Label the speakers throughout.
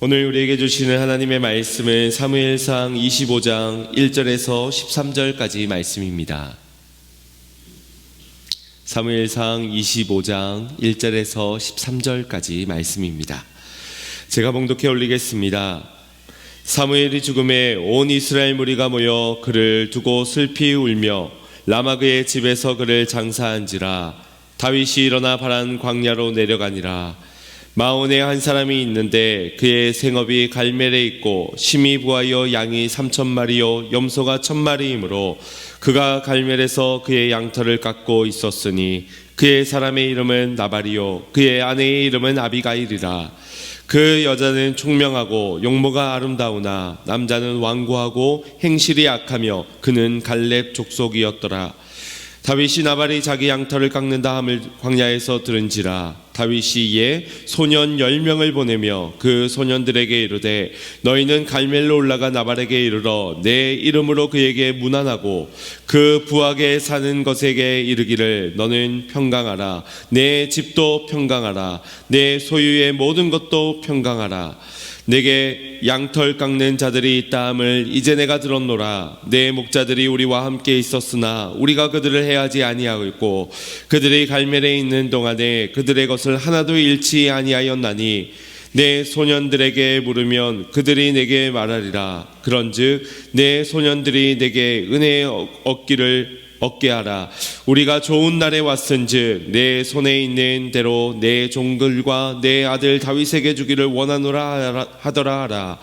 Speaker 1: 오늘 우리에게 주시는 하나님의 말씀은 사무엘상 25장 1절에서 13절까지 말씀입니다. 사무엘상 25장 1절에서 13절까지 말씀입니다. 제가 봉독해 올리겠습니다. 사무엘이 죽음에 온 이스라엘 무리가 모여 그를 두고 슬피 울며 라마 그의 집에서 그를 장사한지라. 다윗이 일어나 바란 광야로 내려가니라. 마온에 한 사람이 있는데 그의 생업이 갈멜에 있고 심히 부하여 양이 3,000마리요 염소가 1,000마리이므로 그가 갈멜에서 그의 양털을 깎고 있었으니 그의 사람의 이름은 나발이요 그의 아내의 이름은 아비가일이라. 그 여자는 총명하고 용모가 아름다우나 남자는 완고하고 행실이 악하며 그는 갈렙 족속이었더라. 다윗이 나발이 자기 양털을 깎는다 함을 광야에서 들은지라. 다윗이 이에 소년 10명을 보내며 그 소년들에게 이르되 너희는 갈멜로 올라가 나발에게 이르러 내 이름으로 그에게 문안하고 그 부하게 사는 것에게 이르기를 너는 평강하라. 내 집도 평강하라. 내 소유의 모든 것도 평강하라. 내게 양털 깎는 자들이 있다 함을 이제 내가 들었노라. 내 목자들이 우리와 함께 있었으나 우리가 그들을 해하지 아니하였고 그들이 갈멜에 있는 동안에 그들의 것을 하나도 잃지 아니하였나니 내 소년들에게 물으면 그들이 내게 말하리라. 그런즉 내 소년들이 내게 은혜 얻게 하라. 우리가 좋은 날에 왔은즉 내 손에 있는 대로 내 종들과 내 아들 다윗에게 주기를 원하노라 하더라 하라.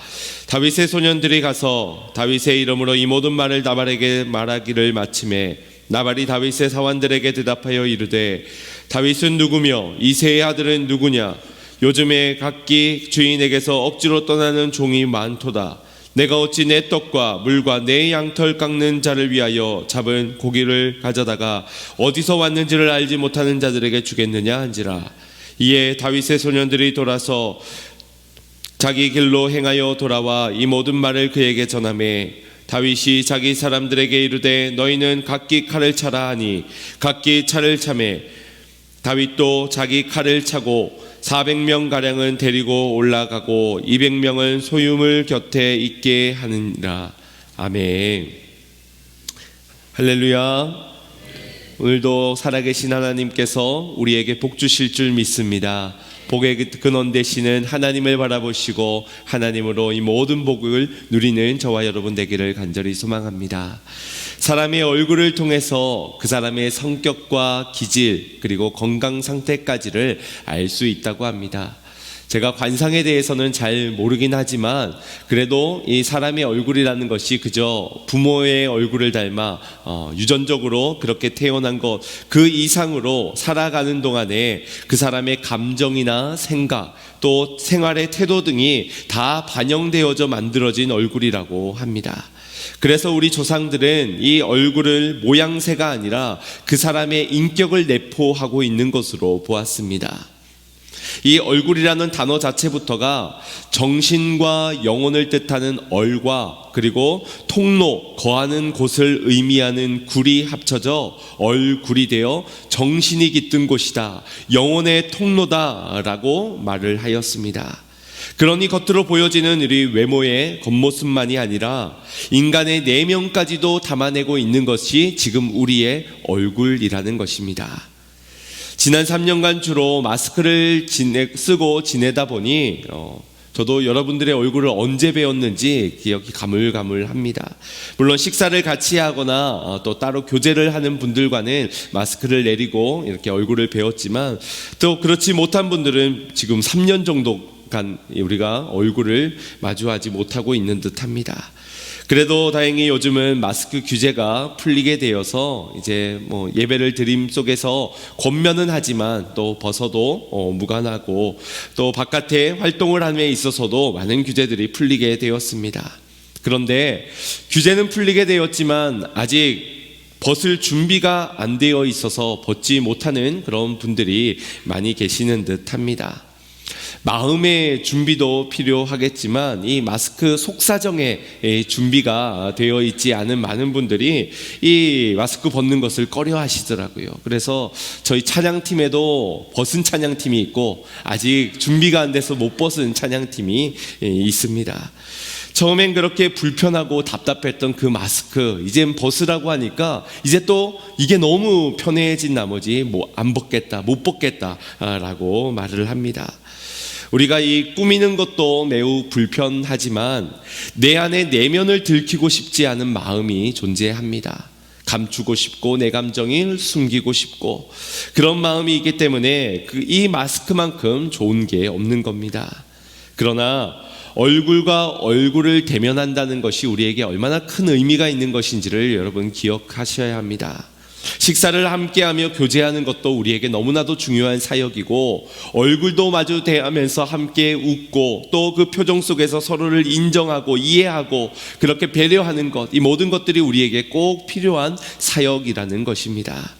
Speaker 1: 다윗의 소년들이 가서 다윗의 이름으로 이 모든 말을 나발에게 말하기를 마침에 나발이 다윗의 사환들에게 대답하여 이르되 다윗은 누구며 이새의 아들은 누구냐? 요즘에 각기 주인에게서 억지로 떠나는 종이 많도다. 내가 어찌 내 떡과 물과 내 양털 깎는 자를 위하여 잡은 고기를 가져다가 어디서 왔는지를 알지 못하는 자들에게 주겠느냐 한지라. 이에 다윗의 소년들이 돌아서 자기 길로 행하여 돌아와 이 모든 말을 그에게 전하매 다윗이 자기 사람들에게 이르되 너희는 각기 칼을 차라 하니 각기 차를 차매 다윗도 자기 칼을 차고 400명가량은 데리고 올라가고 200명은 소유물 곁에 있게 하느니라. 아멘. 할렐루야. 오늘도 살아계신 하나님께서 우리에게 복 주실 줄 믿습니다. 복의 근원 되시는 하나님을 바라보시고 하나님으로 이 모든 복을 누리는 저와 여러분 되기를 간절히 소망합니다. 사람의 얼굴을 통해서 그 사람의 성격과 기질 그리고 건강 상태까지를 알 수 있다고 합니다. 제가 관상에 대해서는 잘 모르긴 하지만 그래도 이 사람의 얼굴이라는 것이 그저 부모의 얼굴을 닮아 유전적으로 그렇게 태어난 것 그 이상으로 살아가는 동안에 그 사람의 감정이나 생각 또 생활의 태도 등이 다 반영되어져 만들어진 얼굴이라고 합니다. 그래서 우리 조상들은 이 얼굴을 모양새가 아니라 그 사람의 인격을 내포하고 있는 것으로 보았습니다. 이 얼굴이라는 단어 자체부터가 정신과 영혼을 뜻하는 얼과 그리고 통로, 거하는 곳을 의미하는 굴이 합쳐져 얼굴이 되어 정신이 깃든 곳이다, 영혼의 통로다라고 말을 하였습니다. 그러니 겉으로 보여지는 우리 외모의 겉모습만이 아니라 인간의 내면까지도 담아내고 있는 것이 지금 우리의 얼굴이라는 것입니다. 지난 3년간 주로 마스크를 쓰고 지내다 보니 저도 여러분들의 얼굴을 언제 배웠는지 기억이 가물가물합니다. 물론 식사를 같이 하거나 또 따로 교제를 하는 분들과는 마스크를 내리고 이렇게 얼굴을 배웠지만 또 그렇지 못한 분들은 지금 3년 정도 우리가 얼굴을 마주하지 못하고 있는 듯합니다. 그래도 다행히 요즘은 마스크 규제가 풀리게 되어서 이제 예배를 드림 속에서 권면은 하지만 또 벗어도 무관하고 또 바깥에 활동을 함에 있어서도 많은 규제들이 풀리게 되었습니다. 그런데 규제는 풀리게 되었지만 아직 벗을 준비가 안 되어 있어서 벗지 못하는 그런 분들이 많이 계시는 듯합니다. 마음의 준비도 필요하겠지만 이 마스크 속사정의 준비가 되어 있지 않은 많은 분들이 이 마스크 벗는 것을 꺼려 하시더라고요. 그래서 저희 찬양팀에도 벗은 찬양팀이 있고 아직 준비가 안 돼서 못 벗은 찬양팀이 있습니다. 처음엔 그렇게 불편하고 답답했던 그 마스크 이젠 벗으라고 하니까 이제 또 이게 너무 편해진 나머지 안 벗겠다, 못 벗겠다라고 말을 합니다. 우리가 이 꾸미는 것도 매우 불편하지만 내 안에 내면을 들키고 싶지 않은 마음이 존재합니다. 감추고 싶고 내 감정을 숨기고 싶고 그런 마음이 있기 때문에 이 마스크만큼 좋은 게 없는 겁니다. 그러나 얼굴과 얼굴을 대면한다는 것이 우리에게 얼마나 큰 의미가 있는 것인지를 여러분 기억하셔야 합니다. 식사를 함께하며 교제하는 것도 우리에게 너무나도 중요한 사역이고 얼굴도 마주 대하면서 함께 웃고 또 그 표정 속에서 서로를 인정하고 이해하고 그렇게 배려하는 것, 이 모든 것들이 우리에게 꼭 필요한 사역이라는 것입니다.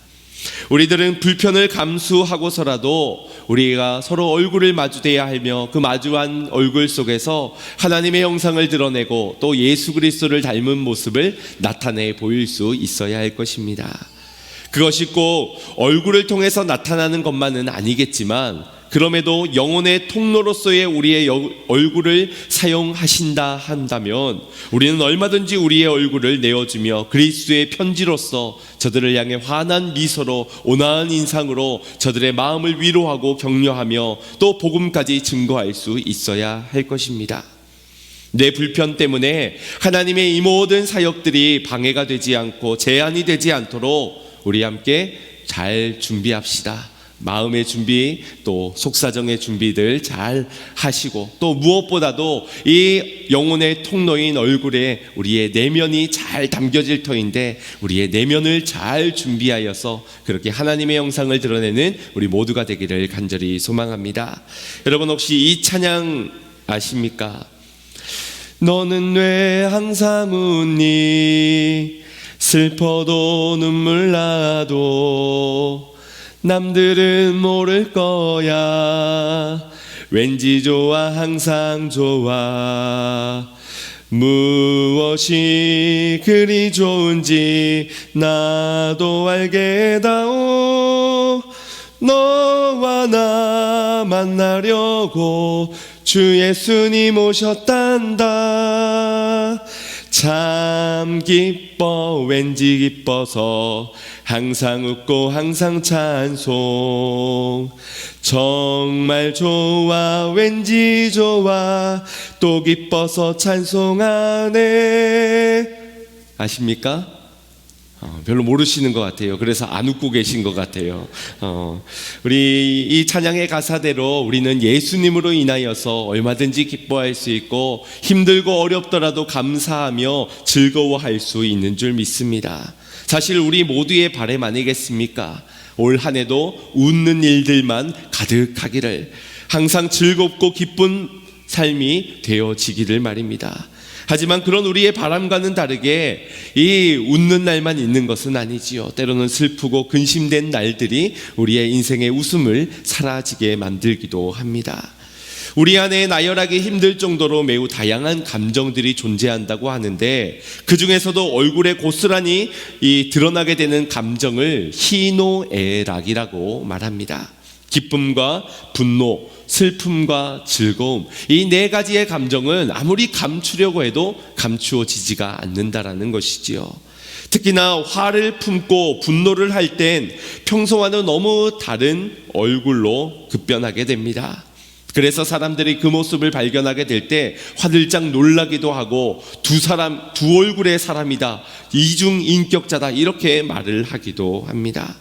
Speaker 1: 우리들은 불편을 감수하고서라도 우리가 서로 얼굴을 마주대야 하며 그 마주한 얼굴 속에서 하나님의 형상을 드러내고 또 예수 그리스도를 닮은 모습을 나타내 보일 수 있어야 할 것입니다. 그것이 꼭 얼굴을 통해서 나타나는 것만은 아니겠지만 그럼에도 영혼의 통로로서의 우리의 얼굴을 사용하신다 한다면 우리는 얼마든지 우리의 얼굴을 내어주며 그리스도의 편지로서 저들을 향해 환한 미소로 온화한 인상으로 저들의 마음을 위로하고 격려하며 또 복음까지 증거할 수 있어야 할 것입니다. 내 불편 때문에 하나님의 이 모든 사역들이 방해가 되지 않고 제한이 되지 않도록 우리 함께 잘 준비합시다. 마음의 준비 또 속사정의 준비들 잘 하시고 또 무엇보다도 이 영혼의 통로인 얼굴에 우리의 내면이 잘 담겨질 터인데 우리의 내면을 잘 준비하여서 그렇게 하나님의 형상을 드러내는 우리 모두가 되기를 간절히 소망합니다. 여러분 혹시 이 찬양 아십니까? 너는 왜 항상 웃니 슬퍼도 눈물 나도 남들은 모를 거야 왠지 좋아 항상 좋아 무엇이 그리 좋은지 나도 알게다오 너와 나 만나려고 주 예수님 오셨단다 참 기뻐 왠지 기뻐서 항상 웃고 항상 찬송 정말 좋아 왠지 좋아 또 기뻐서 찬송하네. 아십니까? 별로 모르시는 것 같아요. 그래서 안 웃고 계신 것 같아요. 우리 이 찬양의 가사대로 우리는 예수님으로 인하여서 얼마든지 기뻐할 수 있고 힘들고 어렵더라도 감사하며 즐거워할 수 있는 줄 믿습니다. 사실 우리 모두의 바람 아니겠습니까? 올 한 해도 웃는 일들만 가득하기를 항상 즐겁고 기쁜 삶이 되어지기를 말입니다. 하지만 그런 우리의 바람과는 다르게 이 웃는 날만 있는 것은 아니지요. 때로는 슬프고 근심된 날들이 우리의 인생의 웃음을 사라지게 만들기도 합니다. 우리 안에 나열하기 힘들 정도로 매우 다양한 감정들이 존재한다고 하는데 그 중에서도 얼굴에 고스란히 드러나게 되는 감정을 희노애락이라고 말합니다. 기쁨과 분노, 슬픔과 즐거움, 이 네 가지의 감정은 아무리 감추려고 해도 감추어지지가 않는다라는 것이지요. 특히나 화를 품고 분노를 할 땐 평소와는 너무 다른 얼굴로 급변하게 됩니다. 그래서 사람들이 그 모습을 발견하게 될 때 화들짝 놀라기도 하고 두 얼굴의 사람이다, 이중인격자다 이렇게 말을 하기도 합니다.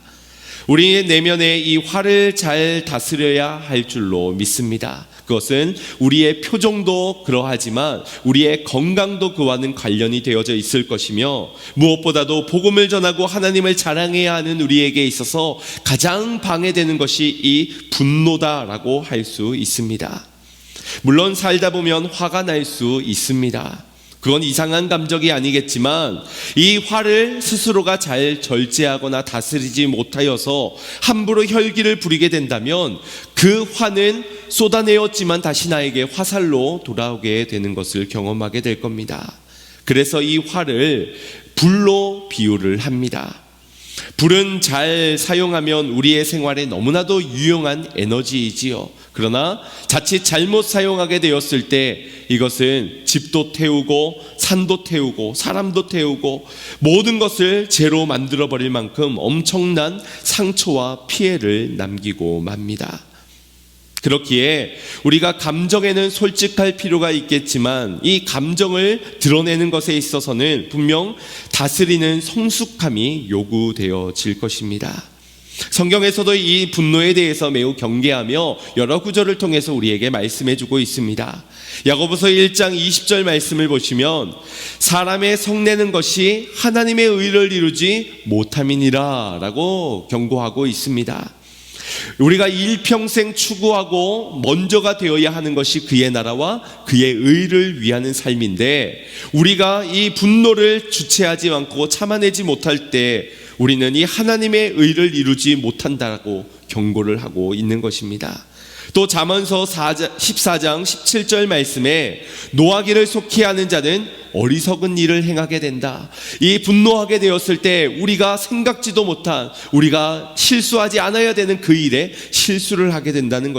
Speaker 1: 우리의 내면에 이 화를 잘 다스려야 할 줄로 믿습니다. 그것은 우리의 표정도 그러하지만 우리의 건강도 그와는 관련이 되어져 있을 것이며 무엇보다도 복음을 전하고 하나님을 자랑해야 하는 우리에게 있어서 가장 방해되는 것이 이 분노다라고 할 수 있습니다. 물론 살다 보면 화가 날 수 있습니다. 그건 이상한 감정이 아니겠지만 이 화를 스스로가 잘 절제하거나 다스리지 못하여서 함부로 혈기를 부리게 된다면 그 화는 쏟아내었지만 다시 나에게 화살로 돌아오게 되는 것을 경험하게 될 겁니다. 그래서 이 활을 불로 비유를 합니다. 불은 잘 사용하면 우리의 생활에 너무나도 유용한 에너지이지요. 그러나 자칫 잘못 사용하게 되었을 때 이것은 집도 태우고 산도 태우고 사람도 태우고 모든 것을 죄로 만들어버릴 만큼 엄청난 상처와 피해를 남기고 맙니다. 그렇기에 우리가 감정에는 솔직할 필요가 있겠지만 이 감정을 드러내는 것에 있어서는 분명 다스리는 성숙함이 요구되어질 것입니다. 성경에서도 이 분노에 대해서 매우 경계하며 여러 구절을 통해서 우리에게 말씀해주고 있습니다. 야고보서 1장 20절 말씀을 보시면 사람의 성내는 것이 하나님의 의를 이루지 못함이니라 라고 경고하고 있습니다. 우리가 일평생 추구하고 먼저가 되어야 하는 것이 그의 나라와 그의 의를 위하는 삶인데 우리가 이 분노를 주체하지 않고 참아내지 못할 때 우리는 이 하나님의 의를 이루지 못한다고 경고를 하고 있는 것입니다. 또 잠언서 14장 17절 말씀에 노하기를 속히 하는 자는 어리석은 일을 행하게 된다. 이 분노하게 되었을 때 우리가 생각지도 못한, 우리가 실수하지 않아야 되는 그 일에 실수를 하게 된다는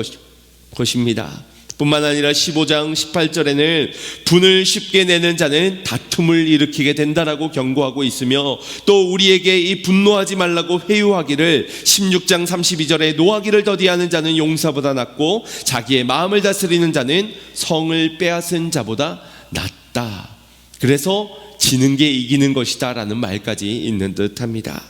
Speaker 1: 것입니다. 뿐만 아니라 15장 18절에는 분을 쉽게 내는 자는 다툼을 일으키게 된다라고 경고하고 있으며 또 우리에게 이 분노하지 말라고 회유하기를 16장 32절에 노하기를 더디하는 자는 용사보다 낫고 자기의 마음을 다스리는 자는 성을 빼앗은 자보다 낫다. 그래서 지는 게 이기는 것이다 라는 말까지 있는 듯합니다.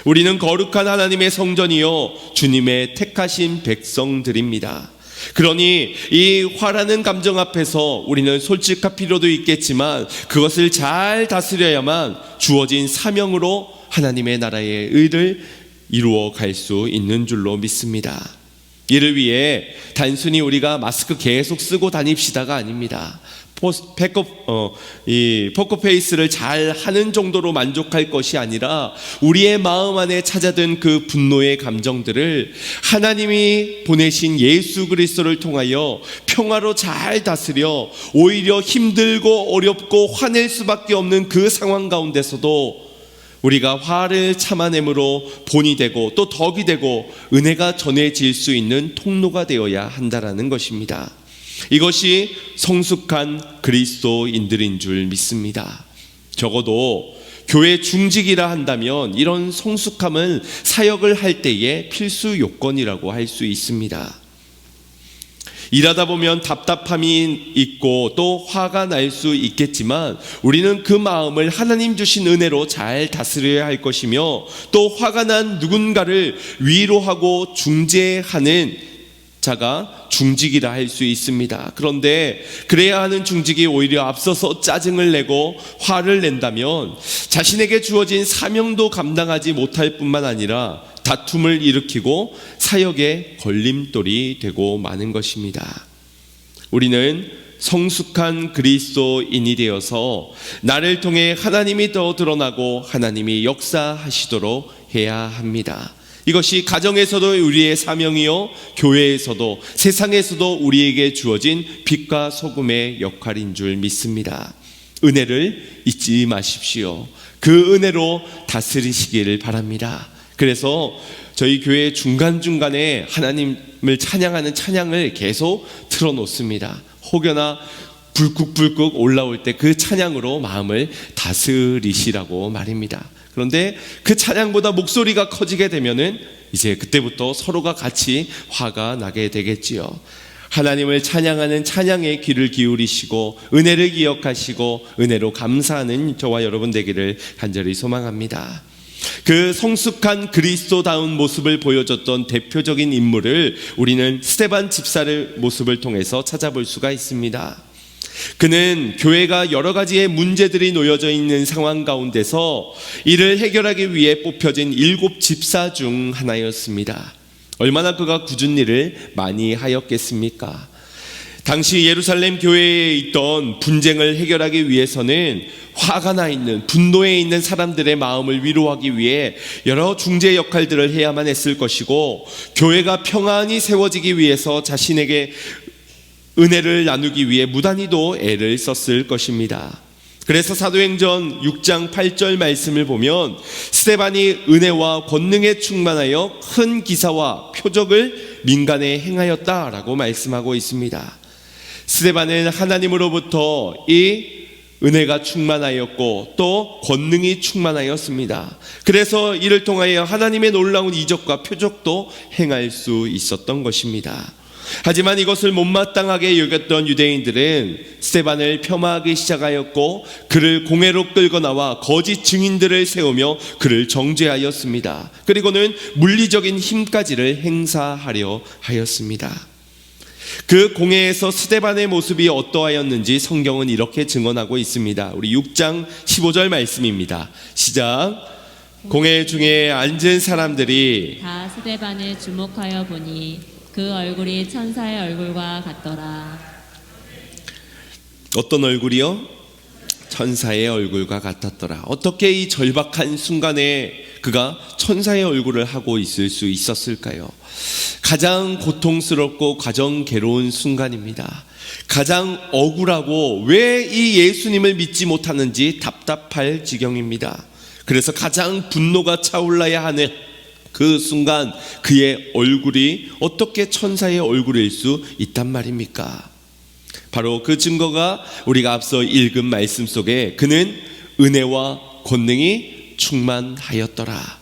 Speaker 1: 우리는 거룩한 하나님의 성전이요 주님의 택하신 백성들입니다. 그러니 이 화라는 감정 앞에서 우리는 솔직할 필요도 있겠지만 그것을 잘 다스려야만 주어진 사명으로 하나님의 나라의 의를 이루어 갈 수 있는 줄로 믿습니다. 이를 위해 단순히 우리가 마스크 계속 쓰고 다닙시다가 아닙니다. 포커페이스를 잘 하는 정도로 만족할 것이 아니라 우리의 마음 안에 찾아든 그 분노의 감정들을 하나님이 보내신 예수 그리스도를 통하여 평화로 잘 다스려 오히려 힘들고 어렵고 화낼 수밖에 없는 그 상황 가운데서도 우리가 화를 참아냄으로 본이 되고 또 덕이 되고 은혜가 전해질 수 있는 통로가 되어야 한다라는 것입니다. 이것이 성숙한 그리스도인들인 줄 믿습니다. 적어도 교회 중직이라 한다면 이런 성숙함은 사역을 할 때의 필수 요건이라고 할 수 있습니다. 일하다 보면 답답함이 있고 또 화가 날 수 있겠지만 우리는 그 마음을 하나님 주신 은혜로 잘 다스려야 할 것이며 또 화가 난 누군가를 위로하고 중재하는 자가 중직이라 할 수 있습니다. 그런데 그래야 하는 중직이 오히려 앞서서 짜증을 내고 화를 낸다면 자신에게 주어진 사명도 감당하지 못할 뿐만 아니라 다툼을 일으키고 사역의 걸림돌이 되고 마는 것입니다. 우리는 성숙한 그리스도인이 되어서 나를 통해 하나님이 더 드러나고 하나님이 역사하시도록 해야 합니다. 이것이 가정에서도 우리의 사명이요 교회에서도 세상에서도 우리에게 주어진 빛과 소금의 역할인 줄 믿습니다. 은혜를 잊지 마십시오. 그 은혜로 다스리시기를 바랍니다. 그래서 저희 교회 중간중간에 하나님을 찬양하는 찬양을 계속 틀어놓습니다. 혹여나 불국불국 올라올 때 그 찬양으로 마음을 다스리시라고 말입니다. 그런데 그 찬양보다 목소리가 커지게 되면은 이제 그때부터 서로가 같이 화가 나게 되겠지요. 하나님을 찬양하는 찬양에 귀를 기울이시고 은혜를 기억하시고 은혜로 감사하는 저와 여러분 되기를 간절히 소망합니다. 그 성숙한 그리스도다운 모습을 보여줬던 대표적인 인물을 우리는 스데반 집사의 모습을 통해서 찾아볼 수가 있습니다. 그는 교회가 여러 가지의 문제들이 놓여져 있는 상황 가운데서 이를 해결하기 위해 뽑혀진 7 집사 중 하나였습니다. 얼마나 그가 굳은 일을 많이 하였겠습니까? 당시 예루살렘 교회에 있던 분쟁을 해결하기 위해서는 화가 나 있는, 분노해 있는 사람들의 마음을 위로하기 위해 여러 중재 역할들을 해야만 했을 것이고, 교회가 평안히 세워지기 위해서 자신에게 은혜를 나누기 위해 무단히도 애를 썼을 것입니다. 그래서 사도행전 6장 8절 말씀을 보면 스데반이 은혜와 권능에 충만하여 큰 기사와 표적을 민간에 행하였다라고 말씀하고 있습니다. 스데반은 하나님으로부터 이 은혜가 충만하였고 또 권능이 충만하였습니다. 그래서 이를 통하여 하나님의 놀라운 이적과 표적도 행할 수 있었던 것입니다. 하지만 이것을 못마땅하게 여겼던 유대인들은 스데반을 폄하하기 시작하였고 그를 공회로 끌고 나와 거짓 증인들을 세우며 그를 정죄하였습니다. 그리고는 물리적인 힘까지를 행사하려 하였습니다. 그 공회에서 스데반의 모습이 어떠하였는지 성경은 이렇게 증언하고 있습니다. 우리 6장 15절 말씀입니다. 시작. 공회 중에 앉은 사람들이
Speaker 2: 다 스데반을 주목하여 보니 그 얼굴이 천사의 얼굴과 같더라.
Speaker 1: 어떤 얼굴이요? 천사의 얼굴과 같았더라. 어떻게 이 절박한 순간에 그가 천사의 얼굴을 하고 있을 수 있었을까요? 가장 고통스럽고 가장 괴로운 순간입니다. 가장 억울하고 왜 이 예수님을 믿지 못하는지 답답할 지경입니다. 그래서 가장 분노가 차올라야 하는 그 순간 그의 얼굴이 어떻게 천사의 얼굴일 수 있단 말입니까? 바로 그 증거가 우리가 앞서 읽은 말씀 속에 그는 은혜와 권능이 충만하였더라.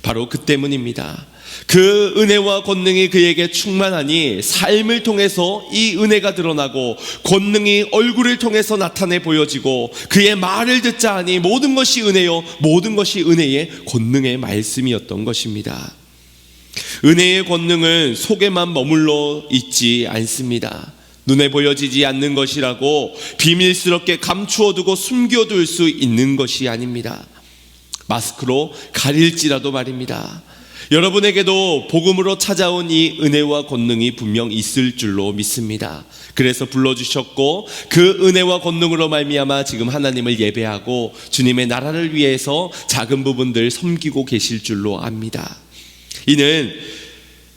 Speaker 1: 바로 그 때문입니다. 그 은혜와 권능이 그에게 충만하니 삶을 통해서 이 은혜가 드러나고 권능이 얼굴을 통해서 나타내 보여지고 그의 말을 듣자 하니 모든 것이 은혜요 모든 것이 은혜의 권능의 말씀이었던 것입니다. 은혜의 권능은 속에만 머물러 있지 않습니다. 눈에 보여지지 않는 것이라고 비밀스럽게 감추어두고 숨겨둘 수 있는 것이 아닙니다. 마스크로 가릴지라도 말입니다. 여러분에게도 복음으로 찾아온 이 은혜와 권능이 분명 있을 줄로 믿습니다. 그래서 불러주셨고 그 은혜와 권능으로 말미암아 지금 하나님을 예배하고 주님의 나라를 위해서 작은 부분들 섬기고 계실 줄로 압니다. 이는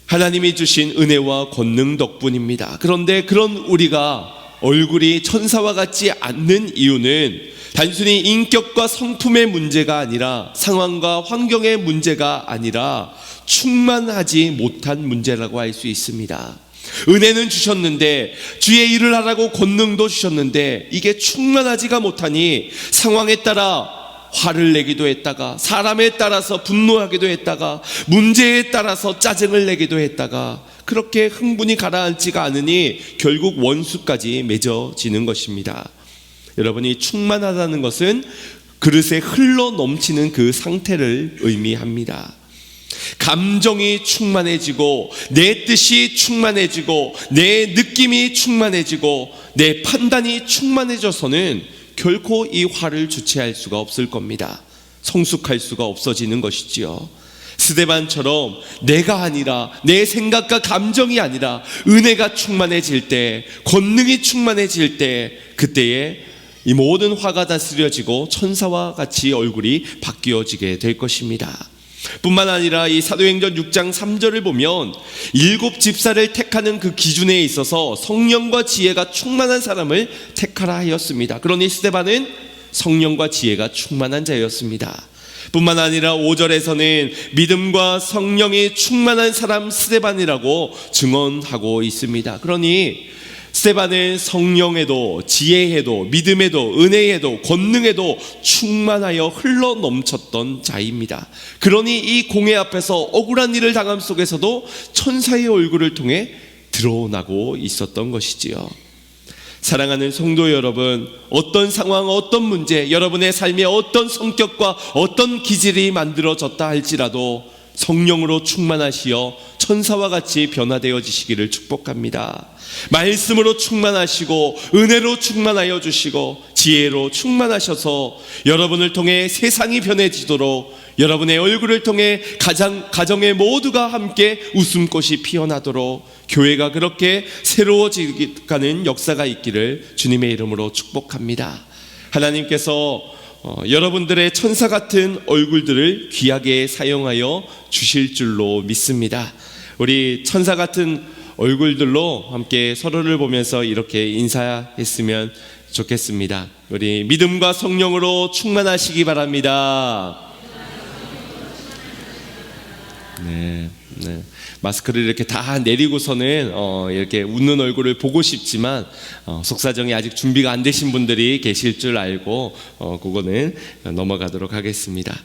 Speaker 1: 하나님이 주신 은혜와 권능 덕분입니다. 그런데 그런 우리가 얼굴이 천사와 같지 않는 이유는 단순히 인격과 성품의 문제가 아니라 상황과 환경의 문제가 아니라 충만하지 못한 문제라고 할 수 있습니다. 은혜는 주셨는데 주의 일을 하라고 권능도 주셨는데 이게 충만하지가 못하니 상황에 따라 화를 내기도 했다가 사람에 따라서 분노하기도 했다가 문제에 따라서 짜증을 내기도 했다가 그렇게 흥분이 가라앉지가 않으니 결국 원수까지 맺어지는 것입니다. 여러분이 충만하다는 것은 그릇에 흘러 넘치는 그 상태를 의미합니다. 감정이 충만해지고 내 뜻이 충만해지고 내 느낌이 충만해지고 내 판단이 충만해져서는 결코 이 화를 주체할 수가 없을 겁니다. 성숙할 수가 없어지는 것이지요. 스데반처럼 내가 아니라 내 생각과 감정이 아니라 은혜가 충만해질 때, 권능이 충만해질 때, 그때에 이 모든 화가 다스려지고 천사와 같이 얼굴이 바뀌어지게 될 것입니다. 뿐만 아니라 이 사도행전 6장 3절을 보면 7 집사를 택하는 그 기준에 있어서 성령과 지혜가 충만한 사람을 택하라 하였습니다. 그러니 스데반은 성령과 지혜가 충만한 자였습니다. 뿐만 아니라 5절에서는 믿음과 성령이 충만한 사람 스데반이라고 증언하고 있습니다. 그러니 스데반은 성령에도 지혜에도 믿음에도 은혜에도 권능에도 충만하여 흘러 넘쳤던 자입니다. 그러니 이 공회 앞에서 억울한 일을 당함 속에서도 천사의 얼굴을 통해 드러나고 있었던 것이지요. 사랑하는 성도 여러분, 어떤 상황, 어떤 문제, 여러분의 삶에 어떤 성격과 어떤 기질이 만들어졌다 할지라도 성령으로 충만하시어 천사와 같이 변화되어지시기를 축복합니다. 말씀으로 충만하시고 은혜로 충만하여 주시고 지혜로 충만하셔서 여러분을 통해 세상이 변해지도록, 여러분의 얼굴을 통해 가정의 모두가 함께 웃음꽃이 피어나도록 교회가 그렇게 새로워지가는 역사가 있기를 주님의 이름으로 축복합니다. 하나님께서 여러분들의 천사 같은 얼굴들을 귀하게 사용하여 주실 줄로 믿습니다. 우리 천사 같은 얼굴들로 함께 서로를 보면서 이렇게 인사했으면 좋겠습니다. 우리 믿음과 성령으로 충만하시기 바랍니다. 네. 마스크를 이렇게 다 내리고서는 이렇게 웃는 얼굴을 보고 싶지만 속사정이 아직 준비가 안 되신 분들이 계실 줄 알고 그거는 넘어가도록 하겠습니다.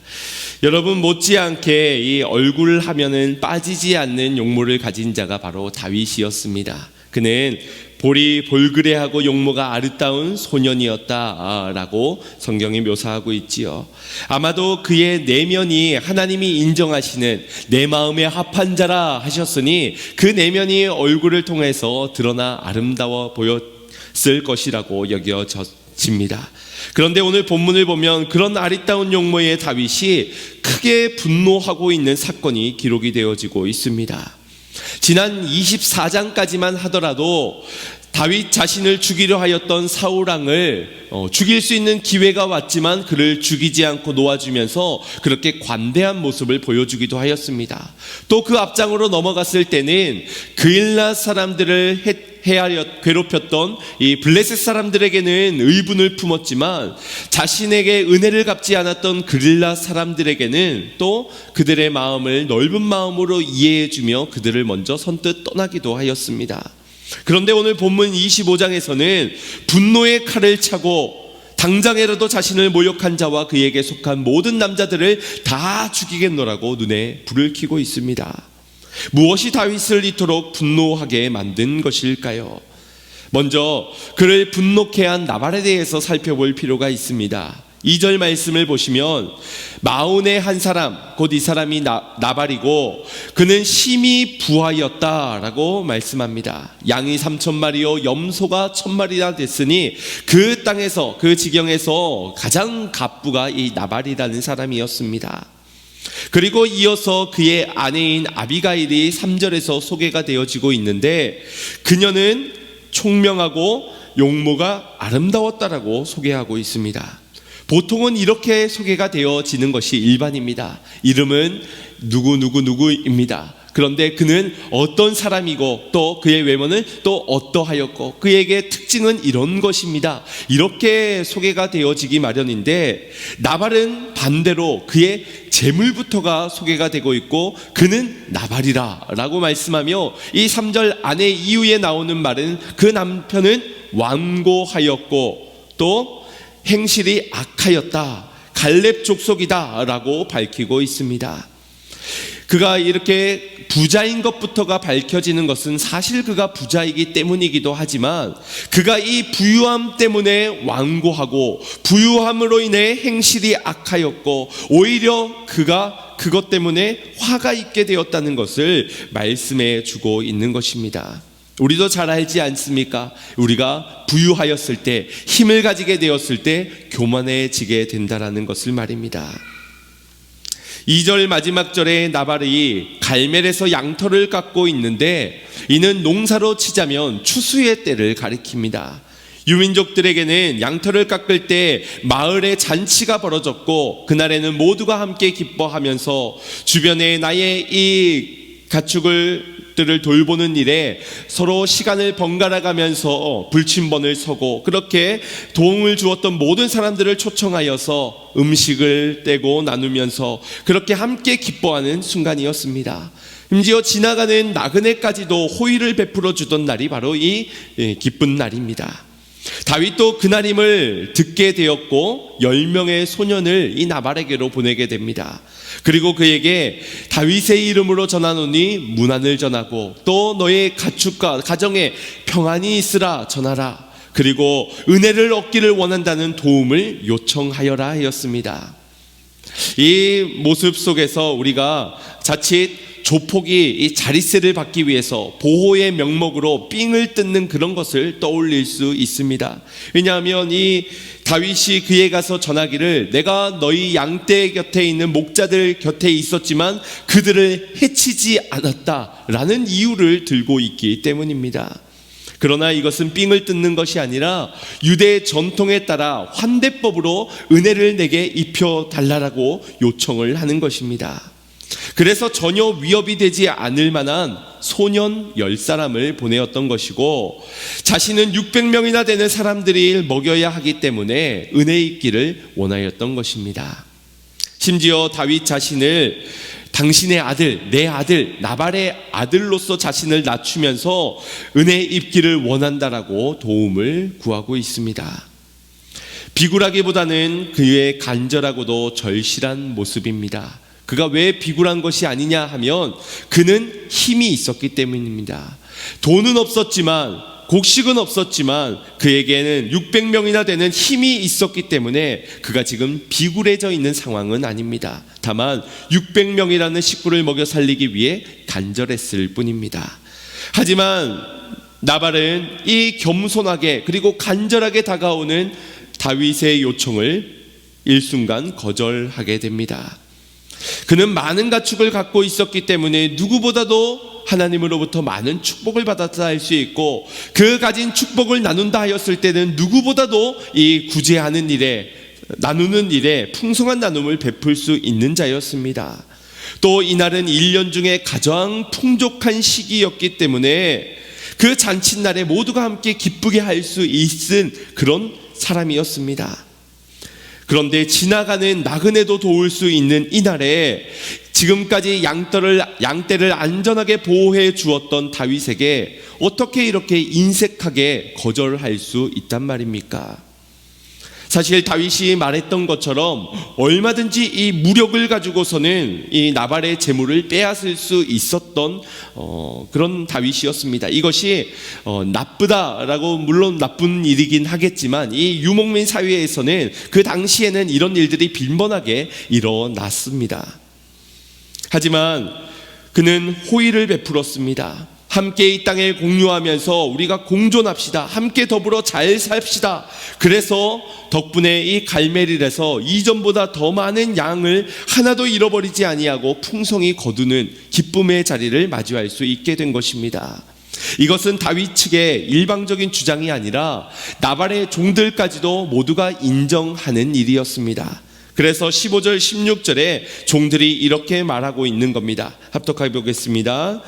Speaker 1: 여러분, 못지않게 이 얼굴 하면은 빠지지 않는 용모를 가진 자가 바로 다윗이었습니다. 그는 볼이 볼그레하고 용모가 아름다운 소년이었다라고 성경이 묘사하고 있지요. 아마도 그의 내면이 하나님이 인정하시는 내 마음에 합한 자라 하셨으니 그 내면이 얼굴을 통해서 드러나 아름다워 보였을 것이라고 여겨집니다. 그런데 오늘 본문을 보면 그런 아리따운 용모의 다윗이 크게 분노하고 있는 사건이 기록이 되어지고 있습니다. 지난 24장까지만 하더라도 다윗 자신을 죽이려 하였던 사울왕을 죽일 수 있는 기회가 왔지만 그를 죽이지 않고 놓아주면서 그렇게 관대한 모습을 보여주기도 하였습니다. 또 그 앞장으로 넘어갔을 때는 그일랏 사람들을 헤아려 괴롭혔던 이 블레셋 사람들에게는 의분을 품었지만 자신에게 은혜를 갚지 않았던 그릴랏 사람들에게는 또 그들의 마음을 넓은 마음으로 이해해주며 그들을 먼저 선뜻 떠나기도 하였습니다. 그런데 오늘 본문 25장에서는 분노의 칼을 차고 당장이라도 자신을 모욕한 자와 그에게 속한 모든 남자들을 다 죽이겠노라고 눈에 불을 켜고 있습니다. 무엇이 다윗을 이토록 분노하게 만든 것일까요? 먼저 그를 분노케 한 나발에 대해서 살펴볼 필요가 있습니다. 2절 말씀을 보시면 마온의 한 사람, 곧 이 사람이 나발이고 그는 심히 부하였다라고 말씀합니다. 양이 3,000마리요 염소가 1,000마리나 됐으니 그 땅에서 그 지경에서 가장 갑부가 이 나발이라는 사람이었습니다. 그리고 이어서 그의 아내인 아비가일이 3절에서 소개가 되어지고 있는데 그녀는 총명하고 용모가 아름다웠다라고 소개하고 있습니다. 보통은 이렇게 소개가 되어지는 것이 일반입니다. 이름은 누구입니다. 그런데 그는 어떤 사람이고 또 그의 외모는 또 어떠하였고 그에게 특징은 이런 것입니다. 이렇게 소개가 되어지기 마련인데 나발은 반대로 그의 재물부터가 소개가 되고 있고 그는 나발이라 라고 말씀하며 이 3절 안에 이후에 나오는 말은 그 남편은 완고하였고 또 행실이 악하였다, 갈렙 족속이다 라고 밝히고 있습니다. 그가 이렇게 부자인 것부터가 밝혀지는 것은 사실 그가 부자이기 때문이기도 하지만 그가 이 부유함 때문에 완고하고 부유함으로 인해 행실이 악하였고 오히려 그가 그것 때문에 화가 있게 되었다는 것을 말씀해 주고 있는 것입니다. 우리도 잘 알지 않습니까? 우리가 부유하였을 때, 힘을 가지게 되었을 때 교만해지게 된다라는 것을 말입니다. 2절 마지막 절에 나발이 갈멜에서 양털을 깎고 있는데 이는 농사로 치자면 추수의 때를 가리킵니다. 유민족들에게는 양털을 깎을 때 마을에 잔치가 벌어졌고 그날에는 모두가 함께 기뻐하면서 주변에 나의 이 가축들을 돌보는 일에 서로 시간을 번갈아 가면서 불침번을 서고 그렇게 도움을 주었던 모든 사람들을 초청하여서 음식을 떼고 나누면서 그렇게 함께 기뻐하는 순간이었습니다. 심지어 지나가는 나그네까지도 호의를 베풀어 주던 날이 바로 이 기쁜 날입니다. 다윗도 그날임을 듣게 되었고 10명의 소년을 이 나발에게로 보내게 됩니다. 그리고 그에게 다윗의 이름으로 전하노니 문안을 전하고 또 너의 가축과 가정에 평안이 있으라 전하라. 그리고 은혜를 얻기를 원한다는 도움을 요청하여라 하였습니다. 이 모습 속에서 우리가 자칫 조폭이 이 자릿세를 받기 위해서 보호의 명목으로 삥을 뜯는 그런 것을 떠올릴 수 있습니다. 왜냐하면 이 다윗이 그에 가서 전하기를 내가 너희 양떼 곁에 있는 목자들 곁에 있었지만 그들을 해치지 않았다라는 이유를 들고 있기 때문입니다. 그러나 이것은 삥을 뜯는 것이 아니라 유대 전통에 따라 환대법으로 은혜를 내게 입혀달라고 요청을 하는 것입니다. 그래서 전혀 위협이 되지 않을 만한 소년 10사람을 보내었던 것이고, 자신은 600명이나 되는 사람들이 먹여야 하기 때문에 은혜 입기를 원하였던 것입니다. 심지어 다윗 자신을 당신의 아들, 내 아들, 나발의 아들로서 자신을 낮추면서 은혜 입기를 원한다라고 도움을 구하고 있습니다. 비굴하기보다는 그의 간절하고도 절실한 모습입니다. 그가 왜 비굴한 것이 아니냐 하면 그는 힘이 있었기 때문입니다. 돈은 없었지만, 곡식은 없었지만 그에게는 600명이나 되는 힘이 있었기 때문에 그가 지금 비굴해져 있는 상황은 아닙니다. 다만 600명이라는 식구를 먹여 살리기 위해 간절했을 뿐입니다. 하지만 나발은 이 겸손하게 그리고 간절하게 다가오는 다윗의 요청을 일순간 거절하게 됩니다. 그는 많은 가축을 갖고 있었기 때문에 누구보다도 하나님으로부터 많은 축복을 받았다 할 수 있고, 그 가진 축복을 나눈다 하였을 때는 누구보다도 이 구제하는 일에, 나누는 일에 풍성한 나눔을 베풀 수 있는 자였습니다. 또 이날은 1년 중에 가장 풍족한 시기였기 때문에 그 잔칫날에 모두가 함께 기쁘게 할 수 있은 그런 사람이었습니다. 그런데 지나가는 나그네도 도울 수 있는 이날에 지금까지 양떼를 안전하게 보호해 주었던 다윗에게 어떻게 이렇게 인색하게 거절할 수 있단 말입니까? 사실 다윗이 말했던 것처럼 얼마든지 이 무력을 가지고서는 이 나발의 재물을 빼앗을 수 있었던 그런 다윗이었습니다. 이것이 나쁘다라고, 물론 나쁜 일이긴 하겠지만 이 유목민 사회에서는 그 당시에는 이런 일들이 빈번하게 일어났습니다. 하지만 그는 호의를 베풀었습니다. 함께 이 땅을 공유하면서 우리가 공존합시다. 함께 더불어 잘 삽시다. 그래서 덕분에 이 갈멜일에서 이전보다 더 많은 양을 하나도 잃어버리지 아니하고 풍성히 거두는 기쁨의 자리를 마주할 수 있게 된 것입니다. 이것은 다윗 측의 일방적인 주장이 아니라 나발의 종들까지도 모두가 인정하는 일이었습니다. 그래서 15절 16절에 종들이 이렇게 말하고 있는 겁니다. 합독하게 보겠습니다.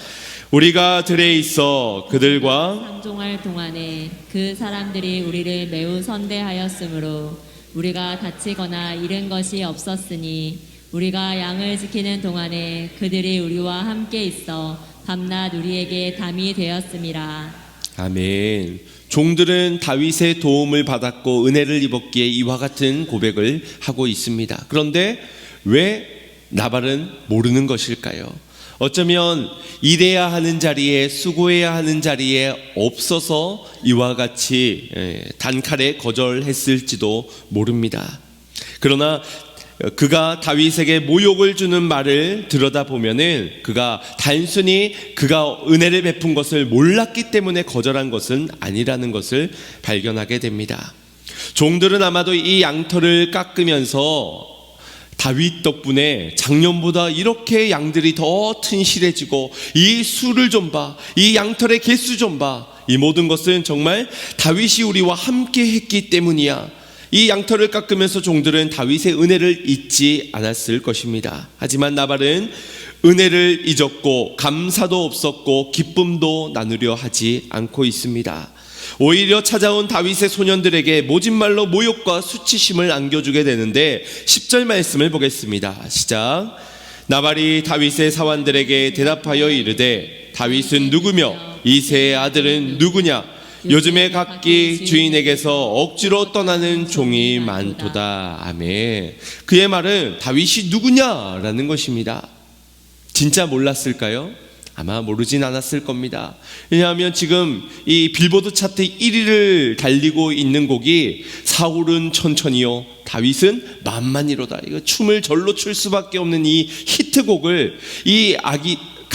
Speaker 1: 우리가 들에 있어 그들과
Speaker 2: 상종할 동안에 그 사람들이 우리를 매우 선대하였으므로 우리가 다치거나 잃은 것이 없었으니 우리가 양을 지키는 동안에 그들이 우리와 함께 있어 밤낮 우리에게 담이 되었음이라.
Speaker 1: 아멘. 종들은 다윗의 도움을 받았고 은혜를 입었기에 이와 같은 고백을 하고 있습니다. 그런데 왜 나발은 모르는 것일까요? 어쩌면 일해야 하는 자리에, 수고해야 하는 자리에 없어서 이와 같이 단칼에 거절했을지도 모릅니다. 그러나 그가 다윗에게 모욕을 주는 말을 들여다보면은 그가 단순히 그가 은혜를 베푼 것을 몰랐기 때문에 거절한 것은 아니라는 것을 발견하게 됩니다. 종들은 아마도 이 양털을 깎으면서 다윗 덕분에 작년보다 이렇게 양들이 더 튼실해지고 이 수를 좀 봐, 이 양털의 개수 좀 봐, 이 모든 것은 정말 다윗이 우리와 함께 했기 때문이야. 이 양털을 깎으면서 종들은 다윗의 은혜를 잊지 않았을 것입니다. 하지만 나발은 은혜를 잊었고 감사도 없었고 기쁨도 나누려 하지 않고 있습니다. 오히려 찾아온 다윗의 소년들에게 모진말로 모욕과 수치심을 안겨주게 되는데 10절 말씀을 보겠습니다. 시작. 나발이 다윗의 사환들에게 대답하여 이르되 다윗은 누구며 이새의 아들은 누구냐? 요즘에 각기 주인에게서 억지로 떠나는 종이 많도다. 아멘. 그의 말은 다윗이 누구냐라는 것입니다. 진짜 몰랐을까요? 아마 모르진 않았을 겁니다. 왜냐하면 지금 이 빌보드 차트 1위를 달리고 있는 곡이 사울은 천천히요 다윗은 만만히로다. 이거 춤을 절로 출 수밖에 없는 이 히트곡을 이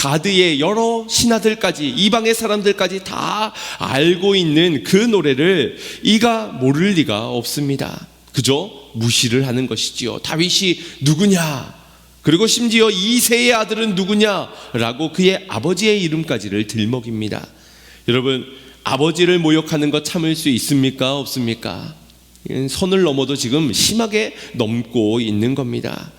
Speaker 1: 가드의 여러 신하들까지, 이방의 사람들까지 다 알고 있는 그 노래를 이가 모를 리가 없습니다. 그저 무시를 하는 것이지요. 다윗이 누구냐? 그리고 심지어 이새의 아들은 누구냐라고 그의 아버지의 이름까지를 들먹입니다. 여러분, 아버지를 모욕하는 것 참을 수 있습니까? 없습니까? 선을 넘어도 지금 심하게 넘고 있는 겁니다.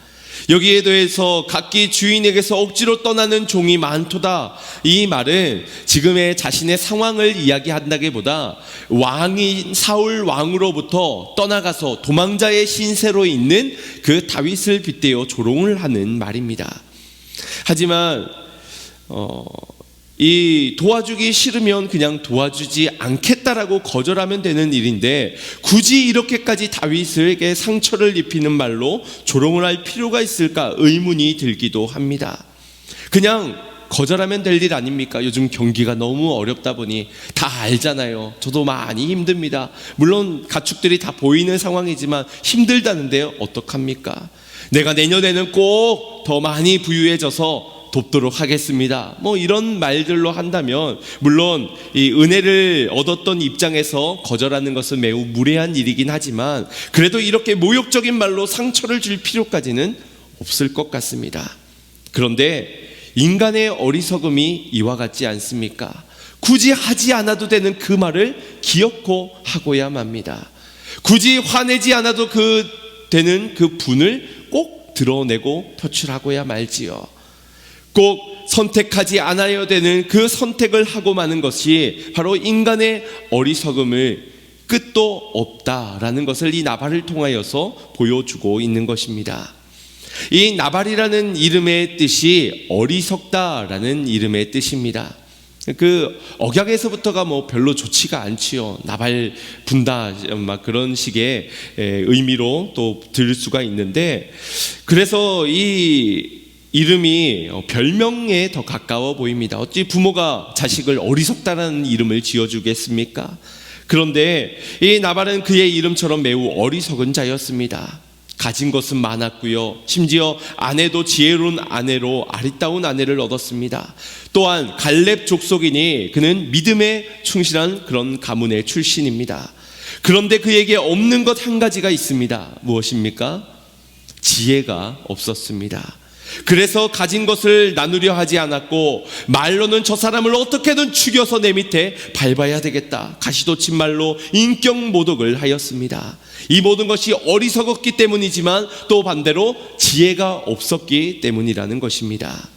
Speaker 1: 여기에 더해서 각기 주인에게서 억지로 떠나는 종이 많도다. 이 말은 지금의 자신의 상황을 이야기한다기보다 왕인 사울 왕으로부터 떠나가서 도망자의 신세로 있는 그 다윗을 빗대어 조롱을 하는 말입니다. 하지만 이 도와주기 싫으면 그냥 도와주지 않겠다라고 거절하면 되는 일인데 굳이 이렇게까지 다윗에게 상처를 입히는 말로 조롱을 할 필요가 있을까 의문이 들기도 합니다. 그냥 거절하면 될 일 아닙니까? 요즘 경기가 너무 어렵다 보니 다 알잖아요. 저도 많이 힘듭니다. 물론 가축들이 다 보이는 상황이지만 힘들다는데요, 어떡합니까? 내가 내년에는 꼭 더 많이 부유해져서 돕도록 하겠습니다. 이런 말들로 한다면 물론 이 은혜를 얻었던 입장에서 거절하는 것은 매우 무례한 일이긴 하지만 그래도 이렇게 모욕적인 말로 상처를 줄 필요까지는 없을 것 같습니다. 그런데 인간의 어리석음이 이와 같지 않습니까? 굳이 하지 않아도 되는 그 말을 기어코 하고야 맙니다. 굳이 화내지 않아도 되는 그 분을 꼭 드러내고 표출하고야 말지요. 꼭 선택하지 않아야 되는 그 선택을 하고 마는 것이 바로 인간의 어리석음을 끝도 없다라는 것을 이 나발을 통하여서 보여주고 있는 것입니다. 이 나발이라는 이름의 뜻이 어리석다라는 이름의 뜻입니다. 그 억약에서부터가 별로 좋지가 않지요. 나발 분다 막 그런 식의 의미로 또 들을 수가 있는데 그래서 이 이름이 별명에 더 가까워 보입니다. 어찌 부모가 자식을 어리석다라는 이름을 지어주겠습니까? 그런데 이 나발은 그의 이름처럼 매우 어리석은 자였습니다. 가진 것은 많았고요. 심지어 아내도 지혜로운 아내로 아리따운 아내를 얻었습니다. 또한 갈렙 족속이니 그는 믿음에 충실한 그런 가문의 출신입니다. 그런데 그에게 없는 것 한 가지가 있습니다. 무엇입니까? 지혜가 없었습니다. 그래서 가진 것을 나누려 하지 않았고 말로는 저 사람을 어떻게든 죽여서 내 밑에 밟아야 되겠다. 가시돋친 말로 인격 모독을 하였습니다. 이 모든 것이 어리석었기 때문이지만 또 반대로 지혜가 없었기 때문이라는 것입니다.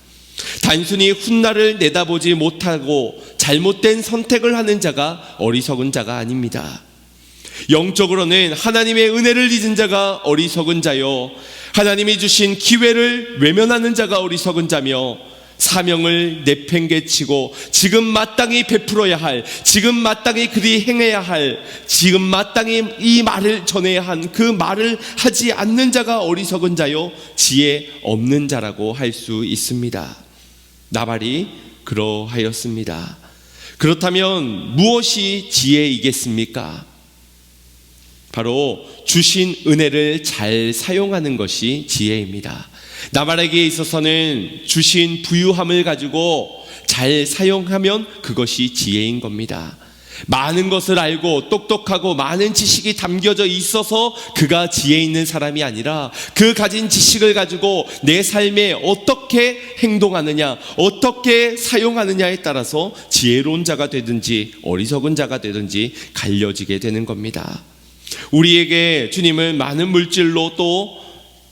Speaker 1: 단순히 훗날을 내다보지 못하고 잘못된 선택을 하는 자가 어리석은 자가 아닙니다. 영적으로는 하나님의 은혜를 잊은 자가 어리석은 자요, 하나님이 주신 기회를 외면하는 자가 어리석은 자며 사명을 내팽개치고 지금 마땅히 베풀어야 할, 지금 마땅히 그리 행해야 할, 지금 마땅히 이 말을 전해야 한 그 말을 하지 않는 자가 어리석은 자요 지혜 없는 자라고 할 수 있습니다. 나발이 그러하였습니다. 그렇다면 무엇이 지혜이겠습니까? 바로 주신 은혜를 잘 사용하는 것이 지혜입니다. 나발에게 있어서는 주신 부유함을 가지고 잘 사용하면 그것이 지혜인 겁니다. 많은 것을 알고 똑똑하고 많은 지식이 담겨져 있어서 그가 지혜 있는 사람이 아니라 그 가진 지식을 가지고 내 삶에 어떻게 행동하느냐, 어떻게 사용하느냐에 따라서 지혜로운 자가 되든지 어리석은 자가 되든지 갈려지게 되는 겁니다. 우리에게 주님은 많은 물질로 또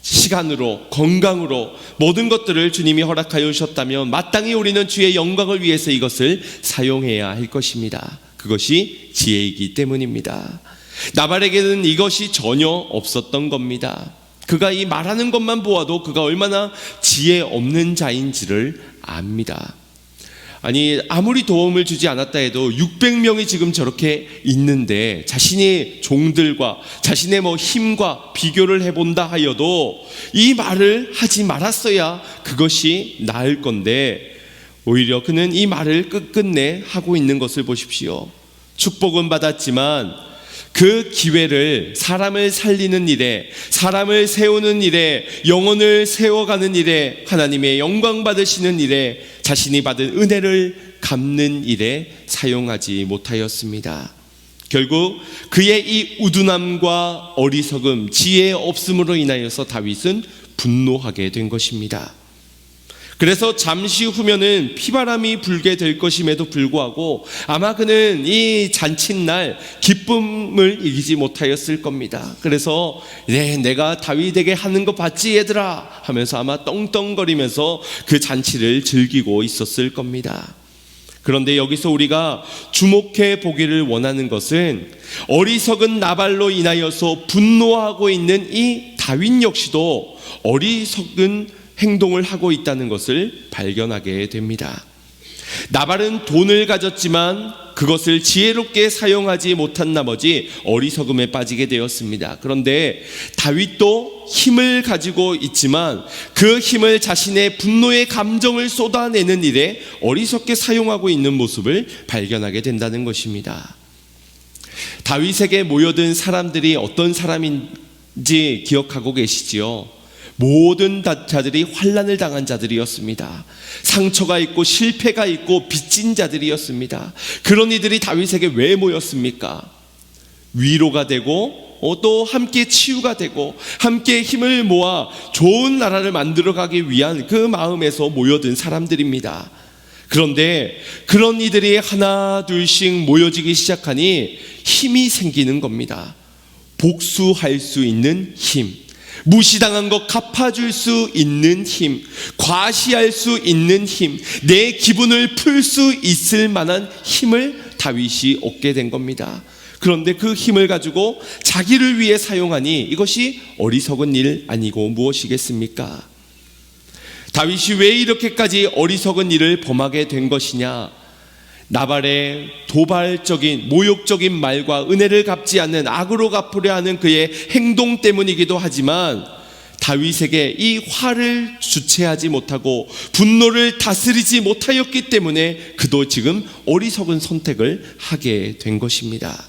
Speaker 1: 시간으로 건강으로 모든 것들을 주님이 허락하여 주셨다면 마땅히 우리는 주의 영광을 위해서 이것을 사용해야 할 것입니다. 그것이 지혜이기 때문입니다. 나발에게는 이것이 전혀 없었던 겁니다. 그가 이 말하는 것만 보아도 그가 얼마나 지혜 없는 자인지를 압니다. 아니, 아무리 도움을 주지 않았다 해도 600명이 지금 저렇게 있는데 자신의 종들과 자신의 힘과 비교를 해본다 하여도 이 말을 하지 말았어야 그것이 나을 건데 오히려 그는 이 말을 끝끝내 하고 있는 것을 보십시오. 축복은 받았지만 그 기회를 사람을 살리는 일에, 사람을 세우는 일에, 영혼을 세워가는 일에, 하나님의 영광 받으시는 일에, 자신이 받은 은혜를 갚는 일에 사용하지 못하였습니다. 결국 그의 이 우둔함과 어리석음, 지혜 없음으로 인하여서 다윗은 분노하게 된 것입니다. 그래서 잠시 후면은 피바람이 불게 될 것임에도 불구하고 아마 그는 이 잔칫날 기쁨을 이기지 못하였을 겁니다. 그래서 내가 다윗에게 하는 거 봤지 얘들아 하면서 아마 떵떵거리면서 그 잔치를 즐기고 있었을 겁니다. 그런데 여기서 우리가 주목해 보기를 원하는 것은 어리석은 나발로 인하여서 분노하고 있는 이 다윗 역시도 어리석은 행동을 하고 있다는 것을 발견하게 됩니다. 나발은 돈을 가졌지만 그것을 지혜롭게 사용하지 못한 나머지 어리석음에 빠지게 되었습니다. 그런데 다윗도 힘을 가지고 있지만 그 힘을 자신의 분노의 감정을 쏟아내는 일에 어리석게 사용하고 있는 모습을 발견하게 된다는 것입니다. 다윗에게 모여든 사람들이 어떤 사람인지 기억하고 계시지요? 모든 자들이 환난을 당한 자들이었습니다. 상처가 있고 실패가 있고 빚진 자들이었습니다. 그런 이들이 다윗에게 왜 모였습니까? 위로가 되고 또 함께 치유가 되고 함께 힘을 모아 좋은 나라를 만들어가기 위한 그 마음에서 모여든 사람들입니다. 그런데 그런 이들이 하나 둘씩 모여지기 시작하니 힘이 생기는 겁니다. 복수할 수 있는 힘, 무시당한 것 갚아줄 수 있는 힘, 과시할 수 있는 힘, 내 기분을 풀 수 있을 만한 힘을 다윗이 얻게 된 겁니다. 그런데 그 힘을 가지고 자기를 위해 사용하니 이것이 어리석은 일 아니고 무엇이겠습니까? 다윗이 왜 이렇게까지 어리석은 일을 범하게 된 것이냐? 나발의 도발적인 모욕적인 말과 은혜를 갚지 않는 악으로 갚으려 하는 그의 행동 때문이기도 하지만 다윗에게 이 화를 주체하지 못하고 분노를 다스리지 못하였기 때문에 그도 지금 어리석은 선택을 하게 된 것입니다.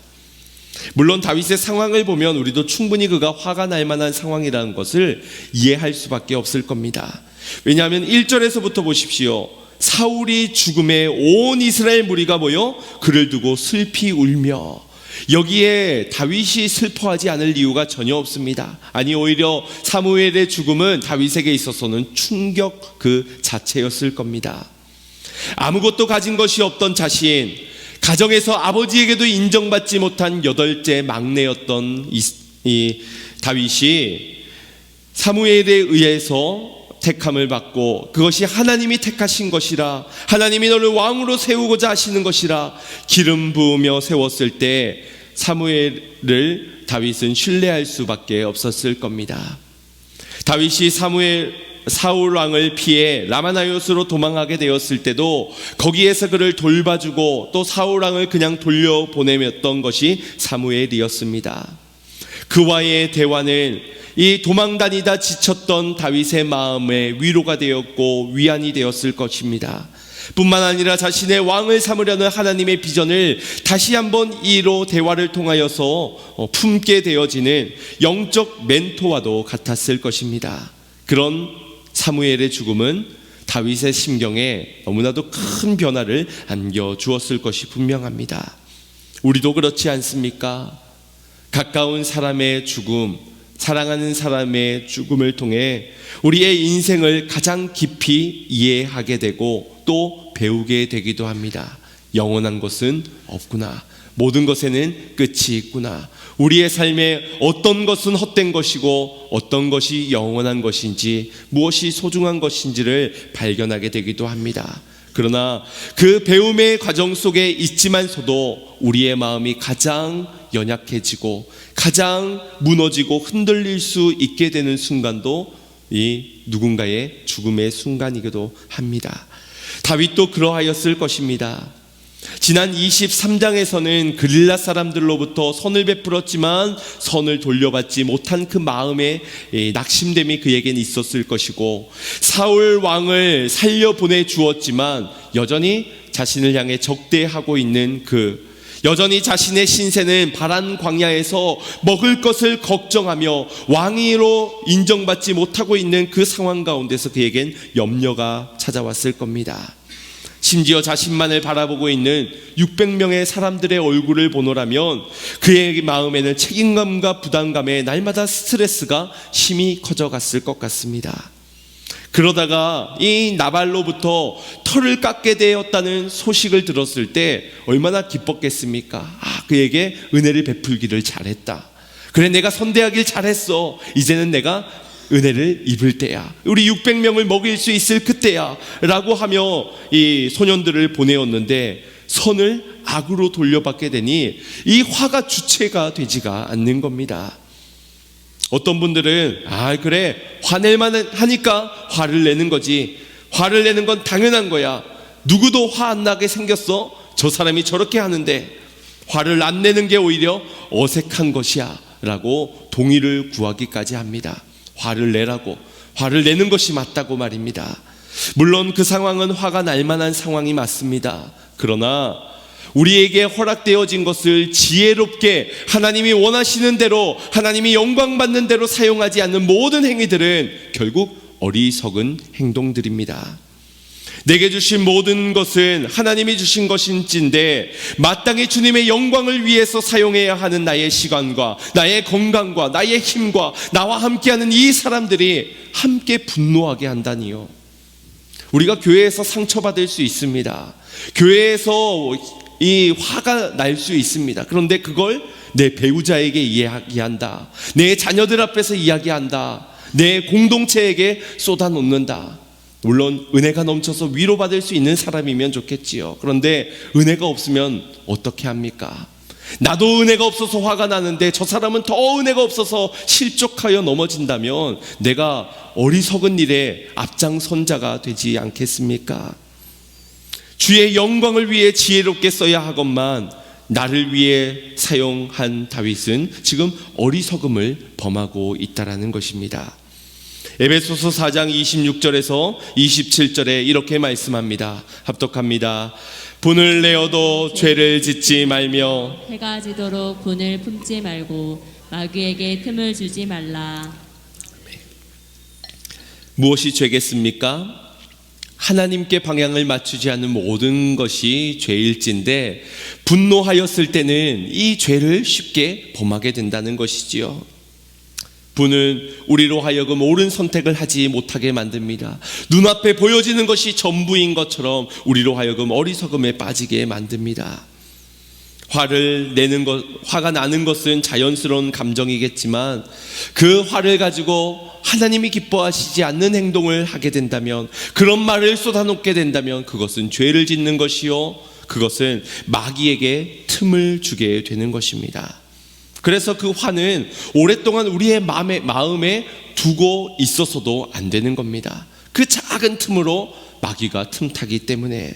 Speaker 1: 물론 다윗의 상황을 보면 우리도 충분히 그가 화가 날 만한 상황이라는 것을 이해할 수밖에 없을 겁니다. 왜냐하면 1절에서부터 보십시오. 사울이 죽음에 온 이스라엘 무리가 모여 그를 두고 슬피 울며, 여기에 다윗이 슬퍼하지 않을 이유가 전혀 없습니다. 아니, 오히려 사무엘의 죽음은 다윗에게 있어서는 충격 그 자체였을 겁니다. 아무것도 가진 것이 없던 자신, 가정에서 아버지에게도 인정받지 못한 8째 막내였던 이 다윗이 사무엘에 의해서 택함을 받고 그것이 하나님이 택하신 것이라, 하나님이 너를 왕으로 세우고자 하시는 것이라 기름 부으며 세웠을 때 사무엘을 다윗은 신뢰할 수밖에 없었을 겁니다. 다윗이 사울 왕을 피해 라마나요스로 도망하게 되었을 때도 거기에서 그를 돌봐주고 또 사울 왕을 그냥 돌려보내었던 것이 사무엘이었습니다. 그와의 대화는 이 도망다니다 지쳤던 다윗의 마음에 위로가 되었고 위안이 되었을 것입니다. 뿐만 아니라 자신의 왕을 삼으려는 하나님의 비전을 다시 한번 이로 대화를 통하여서 품게 되어지는 영적 멘토와도 같았을 것입니다. 그런 사무엘의 죽음은 다윗의 심경에 너무나도 큰 변화를 안겨주었을 것이 분명합니다. 우리도 그렇지 않습니까? 가까운 사람의 죽음, 사랑하는 사람의 죽음을 통해 우리의 인생을 가장 깊이 이해하게 되고 또 배우게 되기도 합니다. 영원한 것은 없구나. 모든 것에는 끝이 있구나. 우리의 삶에 어떤 것은 헛된 것이고 어떤 것이 영원한 것인지, 무엇이 소중한 것인지를 발견하게 되기도 합니다. 그러나 그 배움의 과정 속에 있지만서도 우리의 마음이 가장 연약해지고 가장 무너지고 흔들릴 수 있게 되는 순간도 이 누군가의 죽음의 순간이기도 합니다. 다윗도 그러하였을 것입니다. 지난 23장에서는 그릴라 사람들로부터 선을 베풀었지만 선을 돌려받지 못한 그 마음의 낙심됨이 그에겐 있었을 것이고, 사울 왕을 살려보내 주었지만 여전히 자신을 향해 적대하고 있는 그 여전히 자신의 신세는 바란 광야에서 먹을 것을 걱정하며 왕위로 인정받지 못하고 있는 그 상황 가운데서 그에겐 염려가 찾아왔을 겁니다. 심지어 자신만을 바라보고 있는 600명의 사람들의 얼굴을 보노라면 그의 마음에는 책임감과 부담감에 날마다 스트레스가 심히 커져갔을 것 같습니다. 그러다가 이 나발로부터 털을 깎게 되었다는 소식을 들었을 때 얼마나 기뻤겠습니까? 그에게 은혜를 베풀기를 잘했다. 그래, 내가 선대하길 잘했어. 이제는 내가 은혜를 입을 때야. 우리 600명을 먹일 수 있을 그때야 라고 하며 이 소년들을 보내었는데 선을 악으로 돌려받게 되니 이 화가 주체가 되지가 않는 겁니다. 어떤 분들은 그래, 화낼만 하니까 화를 내는 거지. 화를 내는 건 당연한 거야. 누구도 화 안 나게 생겼어. 저 사람이 저렇게 하는데 화를 안 내는 게 오히려 어색한 것이야 라고 동의를 구하기까지 합니다. 화를 내라고, 화를 내는 것이 맞다고 말입니다. 물론 그 상황은 화가 날 만한 상황이 맞습니다. 그러나 우리에게 허락되어진 것을 지혜롭게 하나님이 원하시는 대로, 하나님이 영광받는 대로 사용하지 않는 모든 행위들은 결국 어리석은 행동들입니다. 내게 주신 모든 것은 하나님이 주신 것인지인데 마땅히 주님의 영광을 위해서 사용해야 하는 나의 시간과 나의 건강과 나의 힘과 나와 함께하는 이 사람들이 함께 분노하게 한다니요. 우리가 교회에서 상처받을 수 있습니다. 교회에서 이 화가 날 수 있습니다. 그런데 그걸 내 배우자에게 이야기한다. 내 자녀들 앞에서 이야기한다. 내 공동체에게 쏟아놓는다. 물론 은혜가 넘쳐서 위로받을 수 있는 사람이면 좋겠지요. 그런데 은혜가 없으면 어떻게 합니까? 나도 은혜가 없어서 화가 나는데 저 사람은 더 은혜가 없어서 실족하여 넘어진다면 내가 어리석은 일에 앞장선자가 되지 않겠습니까? 주의 영광을 위해 지혜롭게 써야 하건만 나를 위해 사용한 다윗은 지금 어리석음을 범하고 있다라는 것입니다. 에베소서 4장 26절에서 27절에 이렇게 말씀합니다. 합독합니다. 분을 내어도 죄를 짓지 말며
Speaker 2: 해가 지도록 분을 품지 말고 마귀에게 틈을 주지 말라.
Speaker 1: 무엇이 죄겠습니까? 하나님께 방향을 맞추지 않는 모든 것이 죄일진데 분노하였을 때는 이 죄를 쉽게 범하게 된다는 것이지요. 분은 우리로 하여금 옳은 선택을 하지 못하게 만듭니다. 눈앞에 보여지는 것이 전부인 것처럼 우리로 하여금 어리석음에 빠지게 만듭니다. 화가 나는 것은 자연스러운 감정이겠지만 그 화를 가지고 하나님이 기뻐하시지 않는 행동을 하게 된다면, 그런 말을 쏟아놓게 된다면 그것은 죄를 짓는 것이요, 그것은 마귀에게 틈을 주게 되는 것입니다. 그래서 그 화는 오랫동안 우리의 마음에 두고 있어서도 안 되는 겁니다. 그 작은 틈으로 마귀가 틈타기 때문에.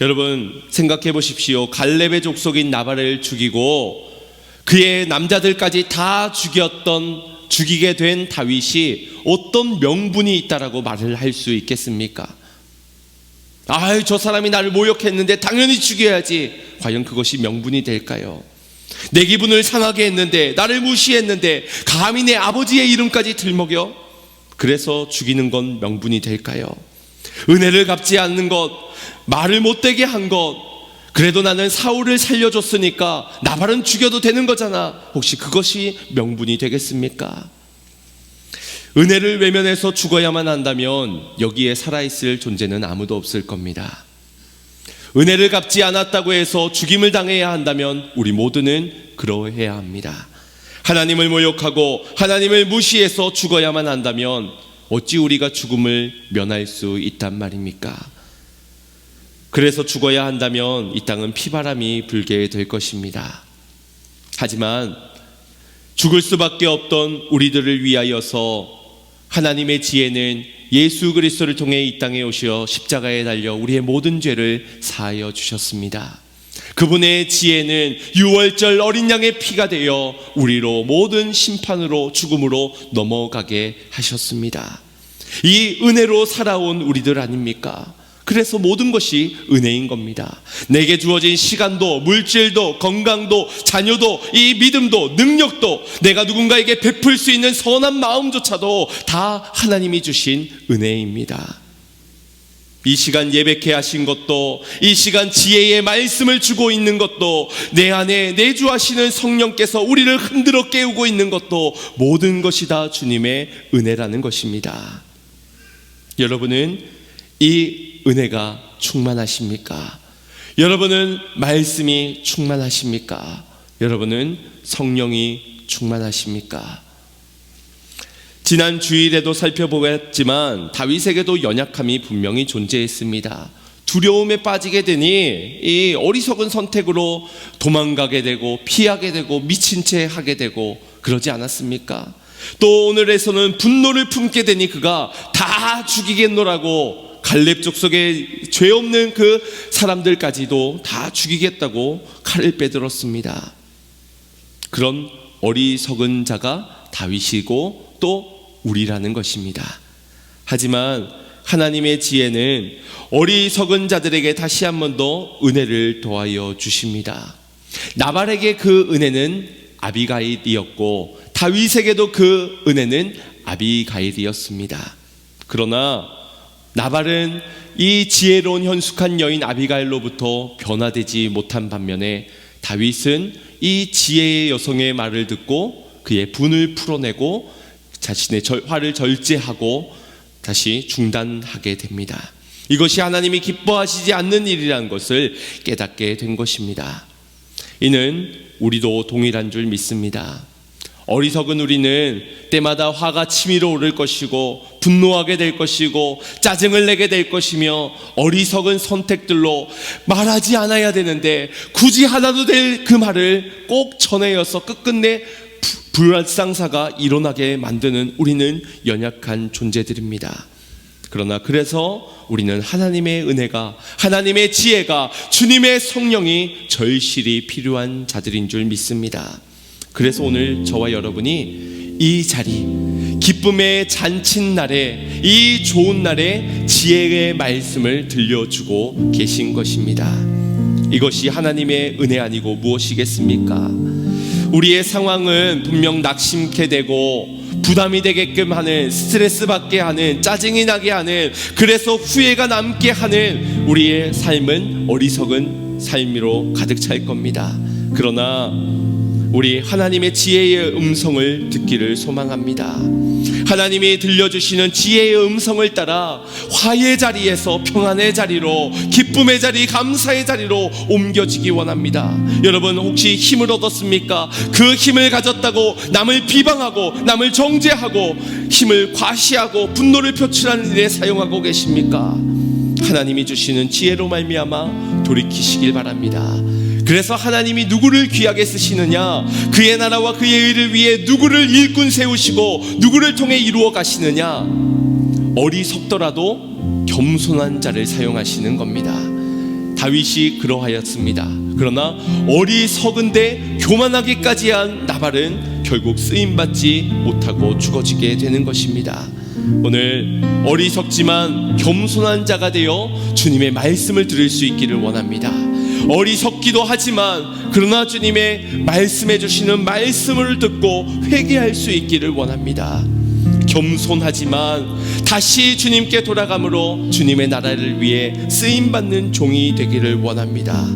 Speaker 1: 여러분 생각해 보십시오. 갈렙의 족속인 나발을 죽이고 그의 남자들까지 다 죽이게 된 다윗이 어떤 명분이 있다라고 말을 할 수 있겠습니까? 저 사람이 나를 모욕했는데 당연히 죽여야지. 과연 그것이 명분이 될까요? 내 기분을 상하게 했는데, 나를 무시했는데 감히 내 아버지의 이름까지 들먹여? 그래서 죽이는 건 명분이 될까요? 은혜를 갚지 않는 것, 말을 못되게 한 것, 그래도 나는 사울을 살려줬으니까 나발은 죽여도 되는 거잖아. 혹시 그것이 명분이 되겠습니까? 은혜를 외면해서 죽어야만 한다면 여기에 살아있을 존재는 아무도 없을 겁니다. 은혜를 갚지 않았다고 해서 죽임을 당해야 한다면 우리 모두는 그러해야 합니다. 하나님을 모욕하고 하나님을 무시해서 죽어야만 한다면 어찌 우리가 죽음을 면할 수 있단 말입니까? 그래서 죽어야 한다면 이 땅은 피바람이 불게 될 것입니다. 하지만 죽을 수밖에 없던 우리들을 위하여서 하나님의 지혜는 예수 그리스도를 통해 이 땅에 오시어 십자가에 달려 우리의 모든 죄를 사하여 주셨습니다. 그분의 지혜는 유월절 어린 양의 피가 되어 우리로 모든 심판으로 죽음으로 넘어가게 하셨습니다. 이 은혜로 살아온 우리들 아닙니까? 그래서 모든 것이 은혜인 겁니다. 내게 주어진 시간도, 물질도, 건강도, 자녀도, 이 믿음도, 능력도, 내가 누군가에게 베풀 수 있는 선한 마음조차도 다 하나님이 주신 은혜입니다. 이 시간 예배케 하신 것도, 이 시간 지혜의 말씀을 주고 있는 것도, 내 안에 내주하시는 성령께서 우리를 흔들어 깨우고 있는 것도, 모든 것이 다 주님의 은혜라는 것입니다. 여러분은 이 은혜가 충만하십니까? 여러분은 말씀이 충만하십니까? 여러분은 성령이 충만하십니까? 지난 주일에도 살펴보았지만 다윗에게도 연약함이 분명히 존재했습니다. 두려움에 빠지게 되니 이 어리석은 선택으로 도망가게 되고 피하게 되고 미친 채 하게 되고 그러지 않았습니까? 또 오늘에서는 분노를 품게 되니 그가 다 죽이겠노라고 갈렙 족속에 죄 없는 그 사람들까지도 다 죽이겠다고 칼을 빼들었습니다. 그런 어리석은 자가 다윗이고 또 우리라는 것입니다. 하지만 하나님의 지혜는 어리석은 자들에게 다시 한 번 더 은혜를 더하여 주십니다. 나발에게 그 은혜는 아비가일이었고 다윗에게도 그 은혜는 아비가일이었습니다. 그러나 나발은 이 지혜로운 현숙한 여인 아비가일로부터 변화되지 못한 반면에 다윗은 이 지혜의 여성의 말을 듣고 그의 분을 풀어내고 자신의 화를 절제하고 다시 중단하게 됩니다. 이것이 하나님이 기뻐하시지 않는 일이라는 것을 깨닫게 된 것입니다. 이는 우리도 동일한 줄 믿습니다. 어리석은 우리는 때마다 화가 치밀어 오를 것이고 분노하게 될 것이고 짜증을 내게 될 것이며 어리석은 선택들로 말하지 않아야 되는데 굳이 하나도 될 그 말을 꼭 전해여서 끝끝내 불상사가 일어나게 만드는 우리는 연약한 존재들입니다. 그러나 그래서 우리는 하나님의 은혜가, 하나님의 지혜가, 주님의 성령이 절실히 필요한 자들인 줄 믿습니다. 그래서 오늘 저와 여러분이 이 자리, 기쁨의 잔칫날에, 이 좋은 날에 지혜의 말씀을 들려주고 계신 것입니다. 이것이 하나님의 은혜 아니고 무엇이겠습니까? 우리의 상황은 분명 낙심케 되고 부담이 되게끔 하는, 스트레스 받게 하는, 짜증이 나게 하는, 그래서 후회가 남게 하는 우리의 삶은 어리석은 삶으로 가득 찰 겁니다. 그러나 우리 하나님의 지혜의 음성을 듣기를 소망합니다. 하나님이 들려주시는 지혜의 음성을 따라 화의 자리에서 평안의 자리로, 기쁨의 자리, 감사의 자리로 옮겨지기 원합니다. 여러분 혹시 힘을 얻었습니까? 그 힘을 가졌다고 남을 비방하고 남을 정죄하고 힘을 과시하고 분노를 표출하는 일에 사용하고 계십니까? 하나님이 주시는 지혜로 말미암아 돌이키시길 바랍니다. 그래서 하나님이 누구를 귀하게 쓰시느냐, 그의 나라와 그의 의를 위해 누구를 일꾼 세우시고 누구를 통해 이루어 가시느냐, 어리석더라도 겸손한 자를 사용하시는 겁니다. 다윗이 그러하였습니다. 그러나 어리석은데 교만하기까지 한 나발은 결국 쓰임받지 못하고 죽어지게 되는 것입니다. 오늘 어리석지만 겸손한 자가 되어 주님의 말씀을 들을 수 있기를 원합니다. 어리석기도 하지만 그러나 주님의 말씀해 주시는 말씀을 듣고 회개할 수 있기를 원합니다. 겸손하지만 다시 주님께 돌아감으로 주님의 나라를 위해 쓰임받는 종이 되기를 원합니다.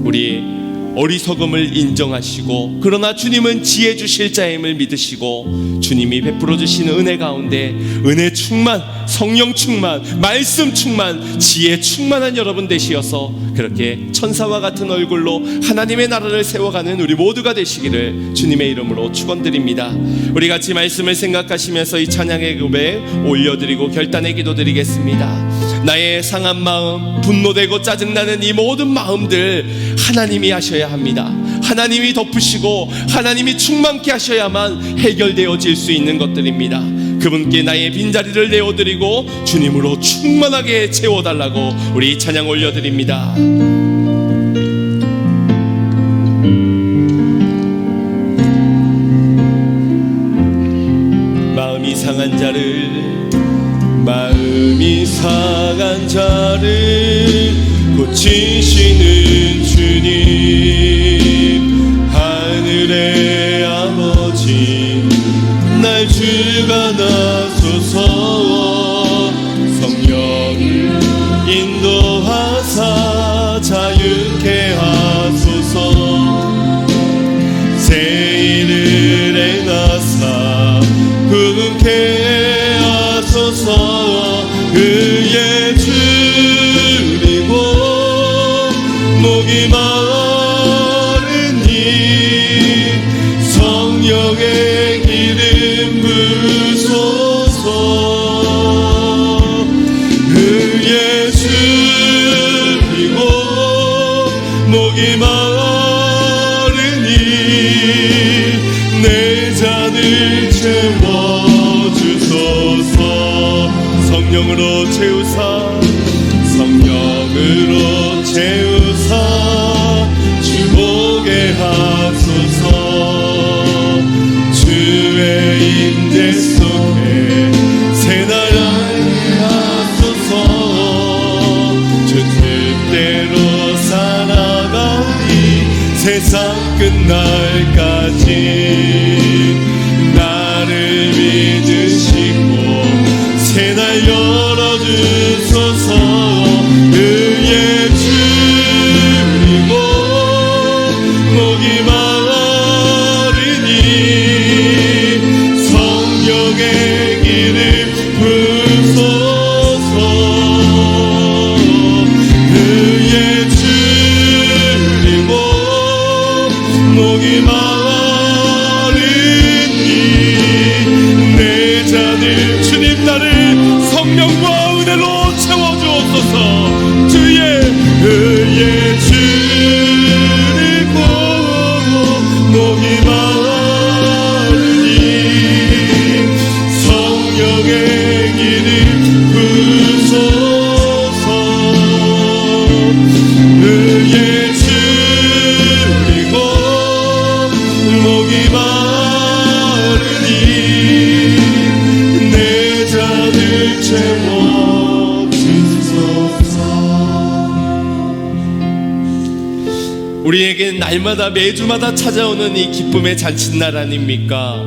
Speaker 1: 우리 어리석음을 인정하시고 그러나 주님은 지혜 주실 자임을 믿으시고 주님이 베풀어 주시는 은혜 가운데 은혜 충만, 성령 충만, 말씀 충만, 지혜 충만한 여러분 되시어서 그렇게 천사와 같은 얼굴로 하나님의 나라를 세워가는 우리 모두가 되시기를 주님의 이름으로 축원드립니다. 우리 같이 말씀을 생각하시면서 이 찬양의 고백 올려드리고 결단의 기도 드리겠습니다. 나의 상한 마음, 분노되고 짜증나는 이 모든 마음들 하나님이 하셔야 합니다. 하나님이 덮으시고 하나님이 충만케 하셔야만 해결되어질 수 있는 것들입니다. 그분께 나의 빈자리를 내어드리고 주님으로 충만하게 채워달라고 우리 찬양 올려드립니다. 마음이 상한 자를, 마음이 상한 자를 고치시는 주님, 하늘의 아버지 날 주관하소서. 성령을 인도하사 자유케 하소서. 새 일을 행하사 부흥케 하소서. 그의 줄이고 목이 마르니 성령의 기름 부소서. 그의 줄이고 목이 마르니 내 잔을 채워주소서. 성령으로 채우사, 성령으로 채우사 주보게 하소서. 주의 임재 속에 새날 알게 하소서. 주 뜻대로 살아가리 세상 끝날까지. 나를 믿으시고 새날 열어주소서. 그의 줄이고 목이 마르니 성령의 기름 부소서. 그의 줄이고 목이 마르니 내 잔을, 주님 나를 성령과 은혜로 채워주옵소서. 그의 줄이고 목이 마르니 성령의 기름 부소서. 그의 줄이고 목이 마르니 내 잔을 채워주소서. 우리에게 날마다 매주마다 찾아오는 이 기쁨의 잔칫날 아닙니까?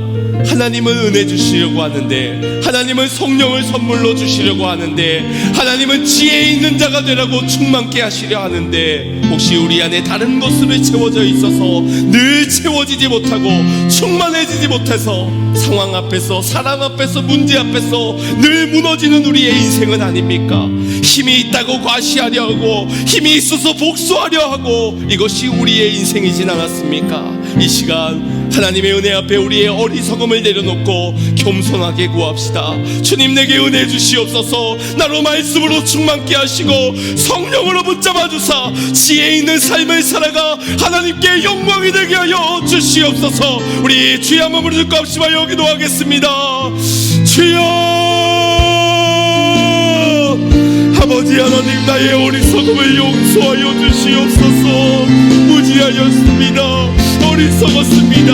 Speaker 1: 하나님은 은혜 주시려고 하는데, 하나님은 성령을 선물로 주시려고 하는데, 하나님은 지혜 있는 자가 되라고 충만케 하시려 하는데, 혹시 우리 안에 다른 것으로 채워져 있어서 늘 채워지지 못하고 충만해지지 못해서 상황 앞에서, 사람 앞에서, 문제 앞에서 늘 무너지는 우리의 인생은 아닙니까? 힘이 있다고 과시하려 하고 힘이 있어서 복수하려 하고, 이것이 우리의 인생이진 않았습니까? 이 시간 하나님의 은혜 앞에 우리의 어리석음을 내려놓고 겸손하게 구합시다. 주님, 내게 은혜 주시옵소서. 나로 말씀으로 충만케 하시고 성령으로 붙잡아 주사 지혜 있는 삶을 살아가 하나님께 영광이 되게 하여 주시옵소서. 우리 주여 한번 부르짖고 합시다. 기도하겠습니다. 주여, 아버지 하나님, 나의 어리석음을 용서하여 주시옵소서. 무지하였습니다. 어리석었습니다.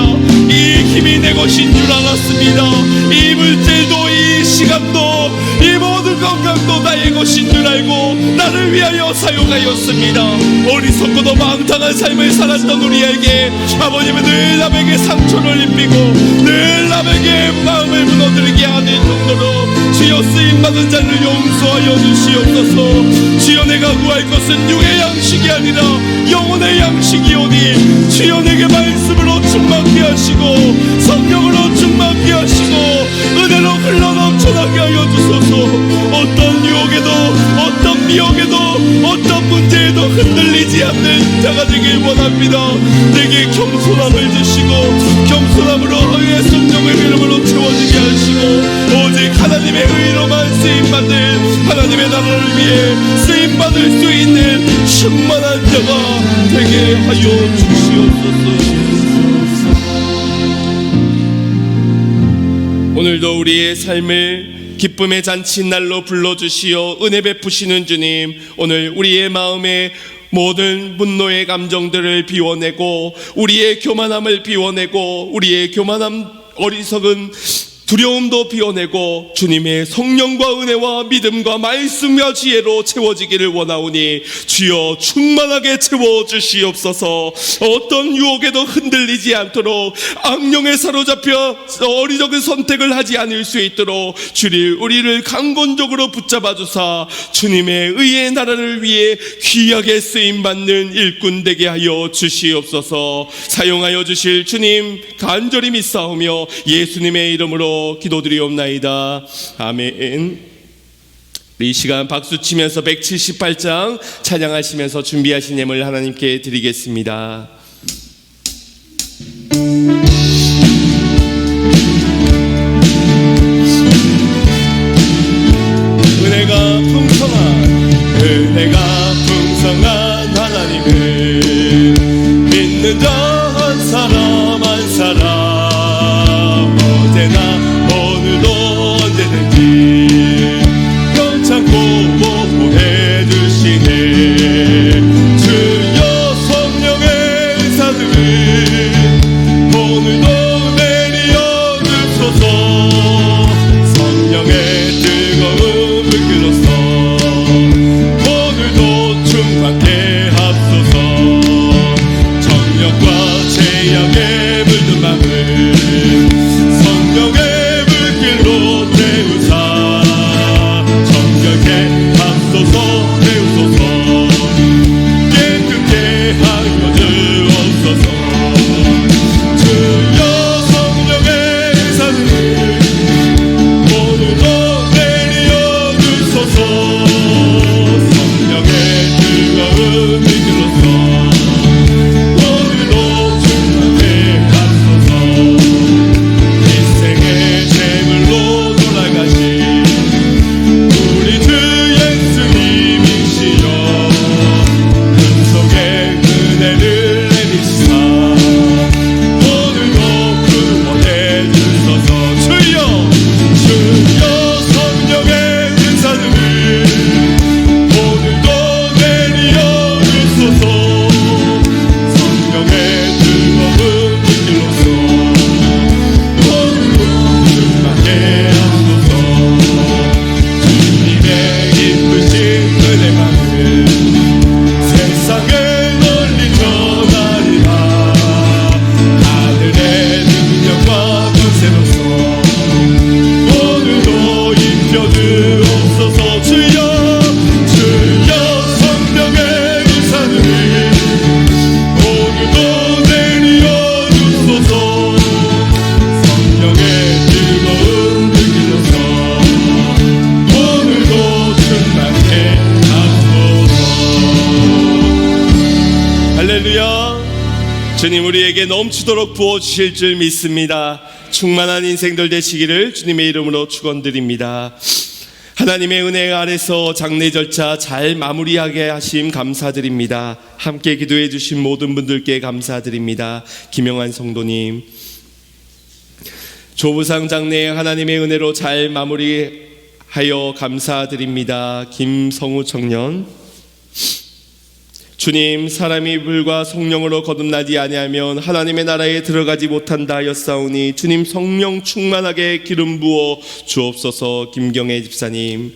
Speaker 1: 이 힘이 내 것인 줄 알았습니다. 이 물질도, 이 시간도, 이 모든 건강도 나의 것인 줄 알고 나를 위하여 사용하였습니다. 어리석고도 망당한 삶을 살았던 우리에게 아버님은 늘 남에게 상처를 입히고 늘 남에게 마음을 무너뜨리게 하는 정도로 주여 쓰임받은 자를 용서하여 주시옵소서. 주여, 내가 구할 것은 육의 양식이 아니라 영혼의 양식이오니 주여, 내게 말씀으로 충만케 하시고 성령으로 충만케 하시고 은혜로 흘러넘쳐나게 하여 주소서. 어떤 유혹에도, 어떤 미혹에도, 어떤 문제에도 흔들리지 않는 자가 되길 원합니다. 내게 겸손함을 주시고 겸손함으로 의의 성령의 이름으로 채워지게 하시고 오직 하나님의 의로만 쓰임받을, 하나님의 나라를 위해 쓰임받을 수 있는 충만한 자가 되게 하여 주시옵소서. 오늘도 우리의 삶을 기쁨의 잔칫날로 불러주시어 은혜 베푸시는 주님, 오늘 우리의 마음에 모든 분노의 감정들을 비워내고 우리의 교만함을 비워내고 우리의 교만함, 어리석은 두려움도 비워내고 주님의 성령과 은혜와 믿음과 말씀과 지혜로 채워지기를 원하오니 주여 충만하게 채워주시옵소서. 어떤 유혹에도 흔들리지 않도록, 악령에 사로잡혀 어리석은 선택을 하지 않을 수 있도록 우리를 강건적으로 붙잡아 주사 주님의 의의 나라를 위해 귀하게 쓰임받는 일꾼 되게 하여 주시옵소서. 사용하여 주실 주님 간절히 믿사오며 예수님의 이름으로 기도드리옵나이다. 아멘. 이 시간 박수치면서 178장 찬양하시면서 준비하신 예물 하나님께 드리겠습니다. 은혜가 풍성한 하나님을 믿는 자 한 사람 한 사람, 어제나 오늘도 언제든지 변찮고 보호해 주시네. 주여 성령의 은사들을 오늘도 내리어 주소서. 성령의 뜨거운 불길로서 오늘도 충만케 합소서. 정력과 제약에 물든 마음을 성령의 불길로 태우사 정결케 합소서. 태우소서. 깨끗게 하여 주옵소서. 주여 성령의 은사를 오늘도 내리어 주소서. 성령의 뜨거운 불길로서 오늘도 충만케 하소서. 인생의 제물로 돌아가신 우리 주 예수님이시여 금속의 은혜를 내리시사 오늘도 구원해 주소서. 주여 성령의 은사들을 오늘도 내리어 주소서. 성령의 뜨거운 불길로서 오늘도 충만케 하소서. 주님의 기쁘신 은혜만을 세상에 널리 전하리라. 하늘의 능력과 권세로서 오늘도 입혀주옵소서. 주여 성령의 은사를 오늘도 내리어 주소서. 성령의 뜨거운 불길로서 오늘도 충만케 하소서. 할렐루야. 주님 우리에게 넘치도록 부어주실 줄 믿습니다. 충만한 인생들 되시기를 주님의 이름으로 축원드립니다. 하나님의 은혜 아래서 장례 절차 잘 마무리하게 하심 감사드립니다. 함께 기도해 주신 모든 분들께 감사드립니다. 김영환 성도님, 조부상 장례 하나님의 은혜로 잘 마무리하여 감사드립니다. 김성우 청년, 주님 사람이 불과 성령으로 거듭나지 아니하면 하나님의 나라에 들어가지 못한다 하였사오니 주님 성령 충만하게 기름 부어 주옵소서. 김경애 집사님,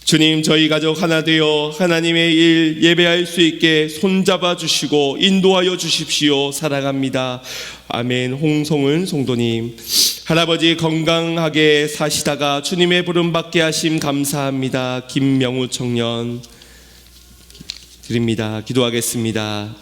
Speaker 1: 주님 저희 가족 하나 되어 하나님의 일 예배할 수 있게 손잡아 주시고 인도하여 주십시오. 사랑합니다. 아멘. 홍성은 성도님, 할아버지 건강하게 사시다가 주님의 부름 받게 하심 감사합니다. 김명우 청년 드립니다. 기도하겠습니다.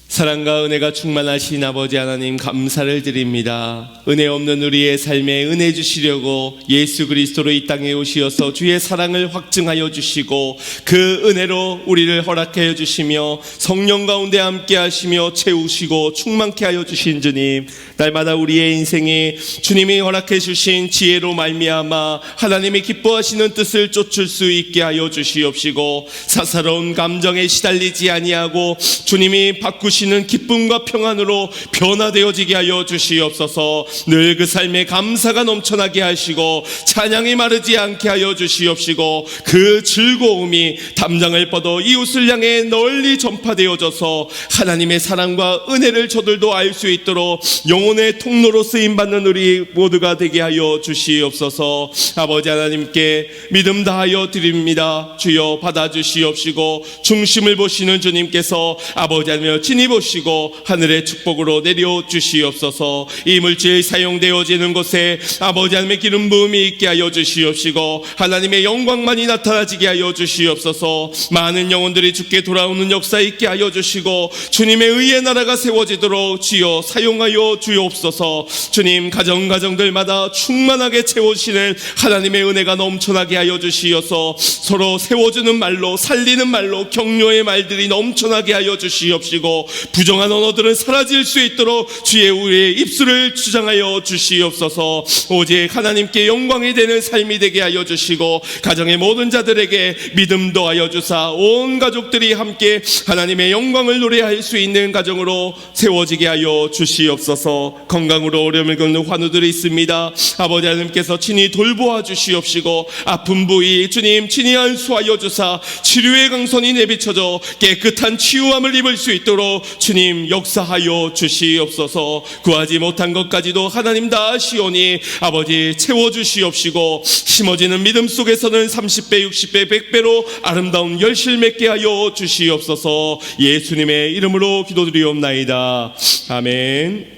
Speaker 1: 사랑과 은혜가 충만하신 아버지 하나님 감사를 드립니다. 은혜 없는 우리의 삶에 은혜 주시려고 예수 그리스도로 이 땅에 오시어서 주의 사랑을 확증하여 주시고 그 은혜로 우리를 허락하여 주시며 성령 가운데 함께 하시며 채우시고 충만케 하여 주신 주님, 날마다 우리의 인생에 주님이 허락해 주신 지혜로 말미암아 하나님이 기뻐하시는 뜻을 쫓을 수 있게 하여 주시옵시고 사사로운 감정에 시달리지 아니하고 주님이 바꾸신 주시는 기쁨과 평안으로 변화되어지게 하여 주시옵소서. 늘 그 삶에 감사가 넘쳐나게 하시고 찬양이 마르지 않게 하여 주시옵시고 그 즐거움이 담장을 뻗어 이웃을 향해 널리 전파되어져서 하나님의 사랑과 은혜를 저들도 알 수 있도록 영혼의 통로로 쓰임받는 우리 모두가 되게 하여 주시옵소서. 아버지 하나님께 믿음 다하여 드립니다. 주여 받아주시옵시고 중심을 보시는 주님께서 아버지 하나님 친히 보시고 하늘의 축복으로 내려주시옵소서. 이 물질 사용되어지는 곳에 아버지 하나님의 기름 부음이 있게 하여 주시옵시고 하나님의 영광만이 나타나지게 하여 주시옵소서. 많은 영혼들이 주께 돌아오는 역사 있게 하여 주시고 주님의 의의 나라가 세워지도록 주여 사용하여 주옵소서. 주님 가정들마다 충만하게 채우시는 하나님의 은혜가 넘쳐나게 하여 주시어서 서로 세워주는 말로 살리는 말로 격려의 말들이 넘쳐나게 하여 주시옵시고 부정한 언어들은 사라질 수 있도록 주의 우리의 입술을 주장하여 주시옵소서. 오직 하나님께 영광이 되는 삶이 되게 하여 주시고 가정의 모든 자들에게 믿음 더하여 주사 온 가족들이 함께 하나님의 영광을 노래할 수 있는 가정으로 세워지게 하여 주시옵소서. 건강으로 어려움을 겪는 환우들이 있습니다. 아버지 하나님께서 친히 돌보아 주시옵시고 아픈 부위 주님 친히 안수하여 주사 치료의 강선이 내비쳐져 깨끗한 치유함을 입을 수 있도록 주님 역사하여 주시옵소서. 구하지 못한 것까지도 하나님 다 아시오니 아버지 채워주시옵시고 심어지는 믿음 속에서는 30배 60배 100배로 아름다운 열실 맺게 하여 주시옵소서. 예수님의 이름으로 기도드리옵나이다. 아멘.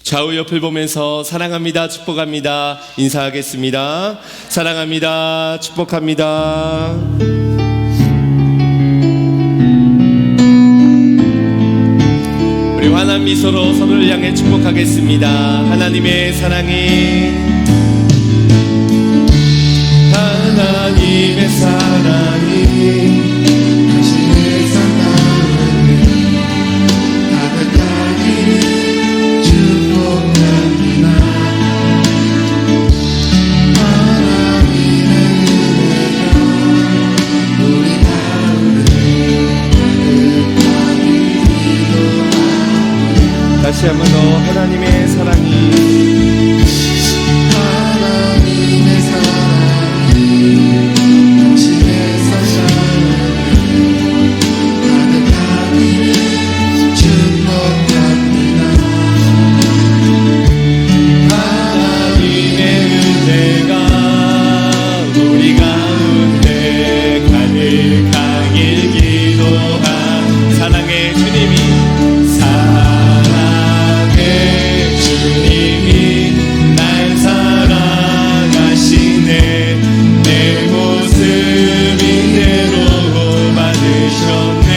Speaker 1: 좌우 옆을 보면서 사랑합니다 축복합니다 인사하겠습니다. 사랑합니다 축복합니다. 우리 환한 미소로 서로를 향해 축복하겠습니다. 하나님의 사랑이 하나님의 사랑이 다시 한 번 더 하나님의 사랑이 하나님의 사랑이 당신의 사랑을 가득하기를 축복합니다. 하나님의 은혜가 우리 가운데 가득하길 기도한 사랑의 주님이 주님이 날 사랑하시네. 내 모습 이대로 받으셨네.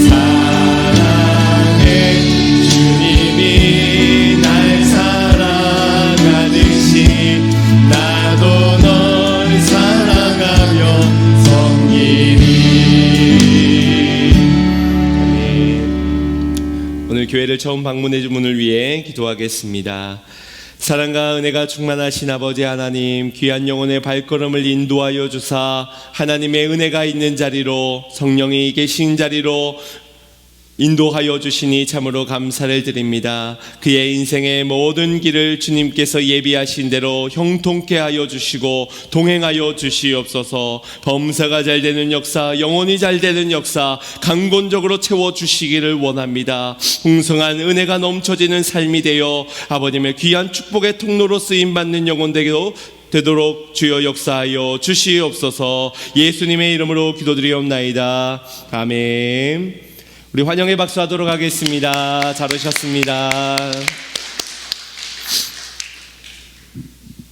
Speaker 1: 사랑해 주님이 날 사랑하듯이 나도 널 사랑하며 섬기리. 오늘 교회를 처음 방문해 준 분을 위해 기도하겠습니다. 사랑과 은혜가 충만하신 아버지 하나님, 귀한 영혼의 발걸음을 인도하여 주사 하나님의 은혜가 있는 자리로, 성령이 계신 자리로 인도하여 주시니 참으로 감사를 드립니다. 그의 인생의 모든 길을 주님께서 예비하신 대로 형통케 하여 주시고 동행하여 주시옵소서. 범사가 잘 되는 역사, 영혼이 잘 되는 역사 강건적으로 채워주시기를 원합니다. 풍성한 은혜가 넘쳐지는 삶이 되어 아버님의 귀한 축복의 통로로 쓰임받는 영혼 되도록 주여 역사하여 주시옵소서. 예수님의 이름으로 기도드리옵나이다. 아멘. 우리 환영의 박수 하도록 하겠습니다. 잘 오셨습니다.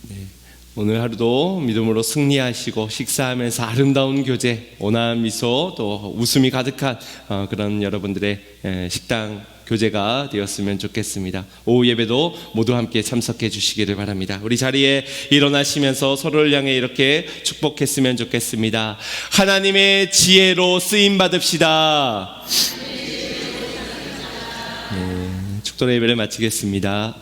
Speaker 1: 네, 오늘 하루도 믿음으로 승리하시고 식사하면서 아름다운 교제, 온화한 미소, 또 웃음이 가득한 그런 여러분들의 식당 교제가 되었으면 좋겠습니다. 오후 예배도 모두 함께 참석해 주시기를 바랍니다. 우리 자리에 일어나시면서 서로를 향해 이렇게 축복했으면 좋겠습니다. 하나님의 지혜로 쓰임 받읍시다. 축도의 예배를 마치겠습니다.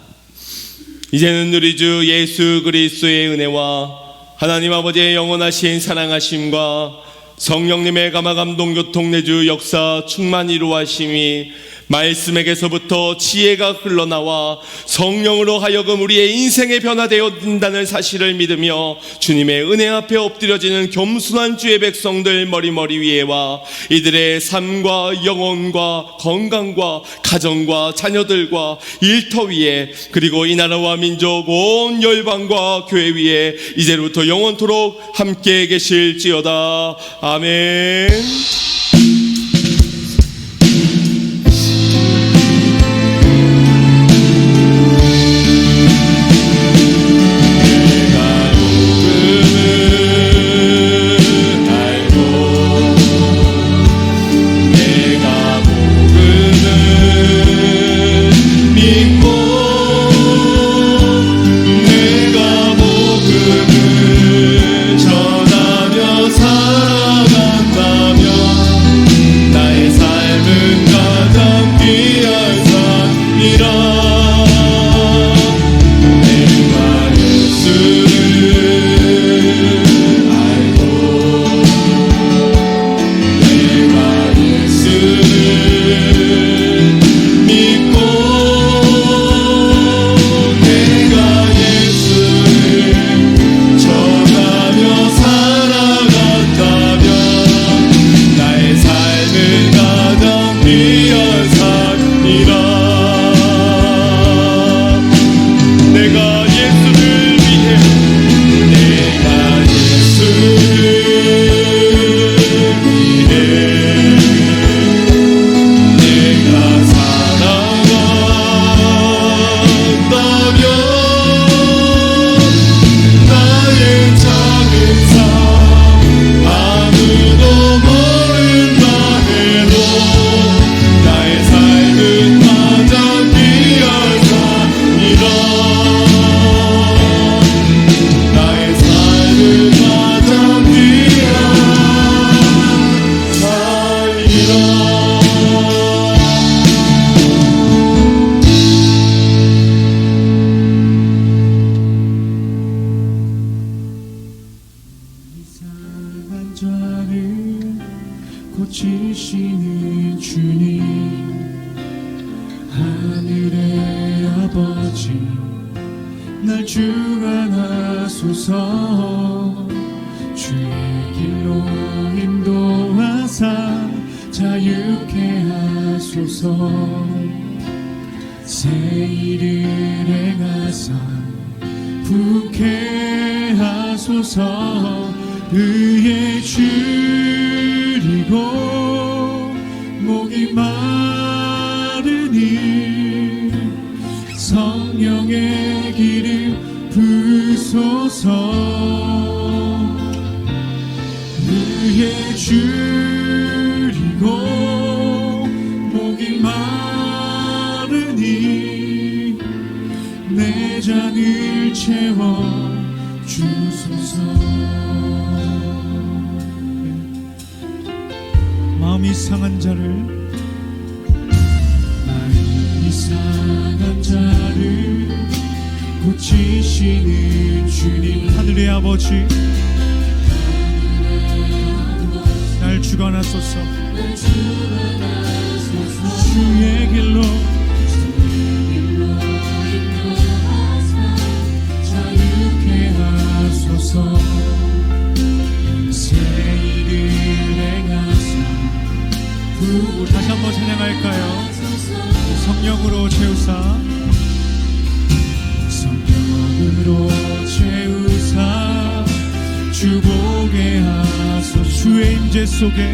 Speaker 1: 이제는 우리 주 예수 그리스도의 은혜와 하나님 아버지의 영원하신 사랑하심과 성령님의 감화감동 교통 내주 역사 충만 이루하심이 말씀에게서부터 지혜가 흘러나와 성령으로 하여금 우리의 인생에 변화되어진다는 사실을 믿으며 주님의 은혜 앞에 엎드려지는 겸손한 주의 백성들 머리머리 위에와 이들의 삶과 영혼과 건강과 가정과 자녀들과 일터 위에 그리고 이 나라와 민족 온 열방과 교회 위에 이제부터 영원토록 함께 계실지어다. 아멘.
Speaker 3: 고치시는 주님, 하늘의 아버지 날 주관하소서. 주의 길로 인도하사 자유케 하소서. 새 일을 행하사 부케 하소서. 의에 줄이고 목이 마르니 성령의 기름 부으소서. 의에 줄이고 목이 마르니 내 잔을 채워 주소서. 마음이 상한 자를 고치시는 주님, 하늘의 아버지 날 주관하소서. 주의 길로 자유케 하소서. 새 일을 행하사 다시 한번 찬양할까요? 성령으로 채우사, 성령으로 채우사 주보게 하소서. 주의 임재 속에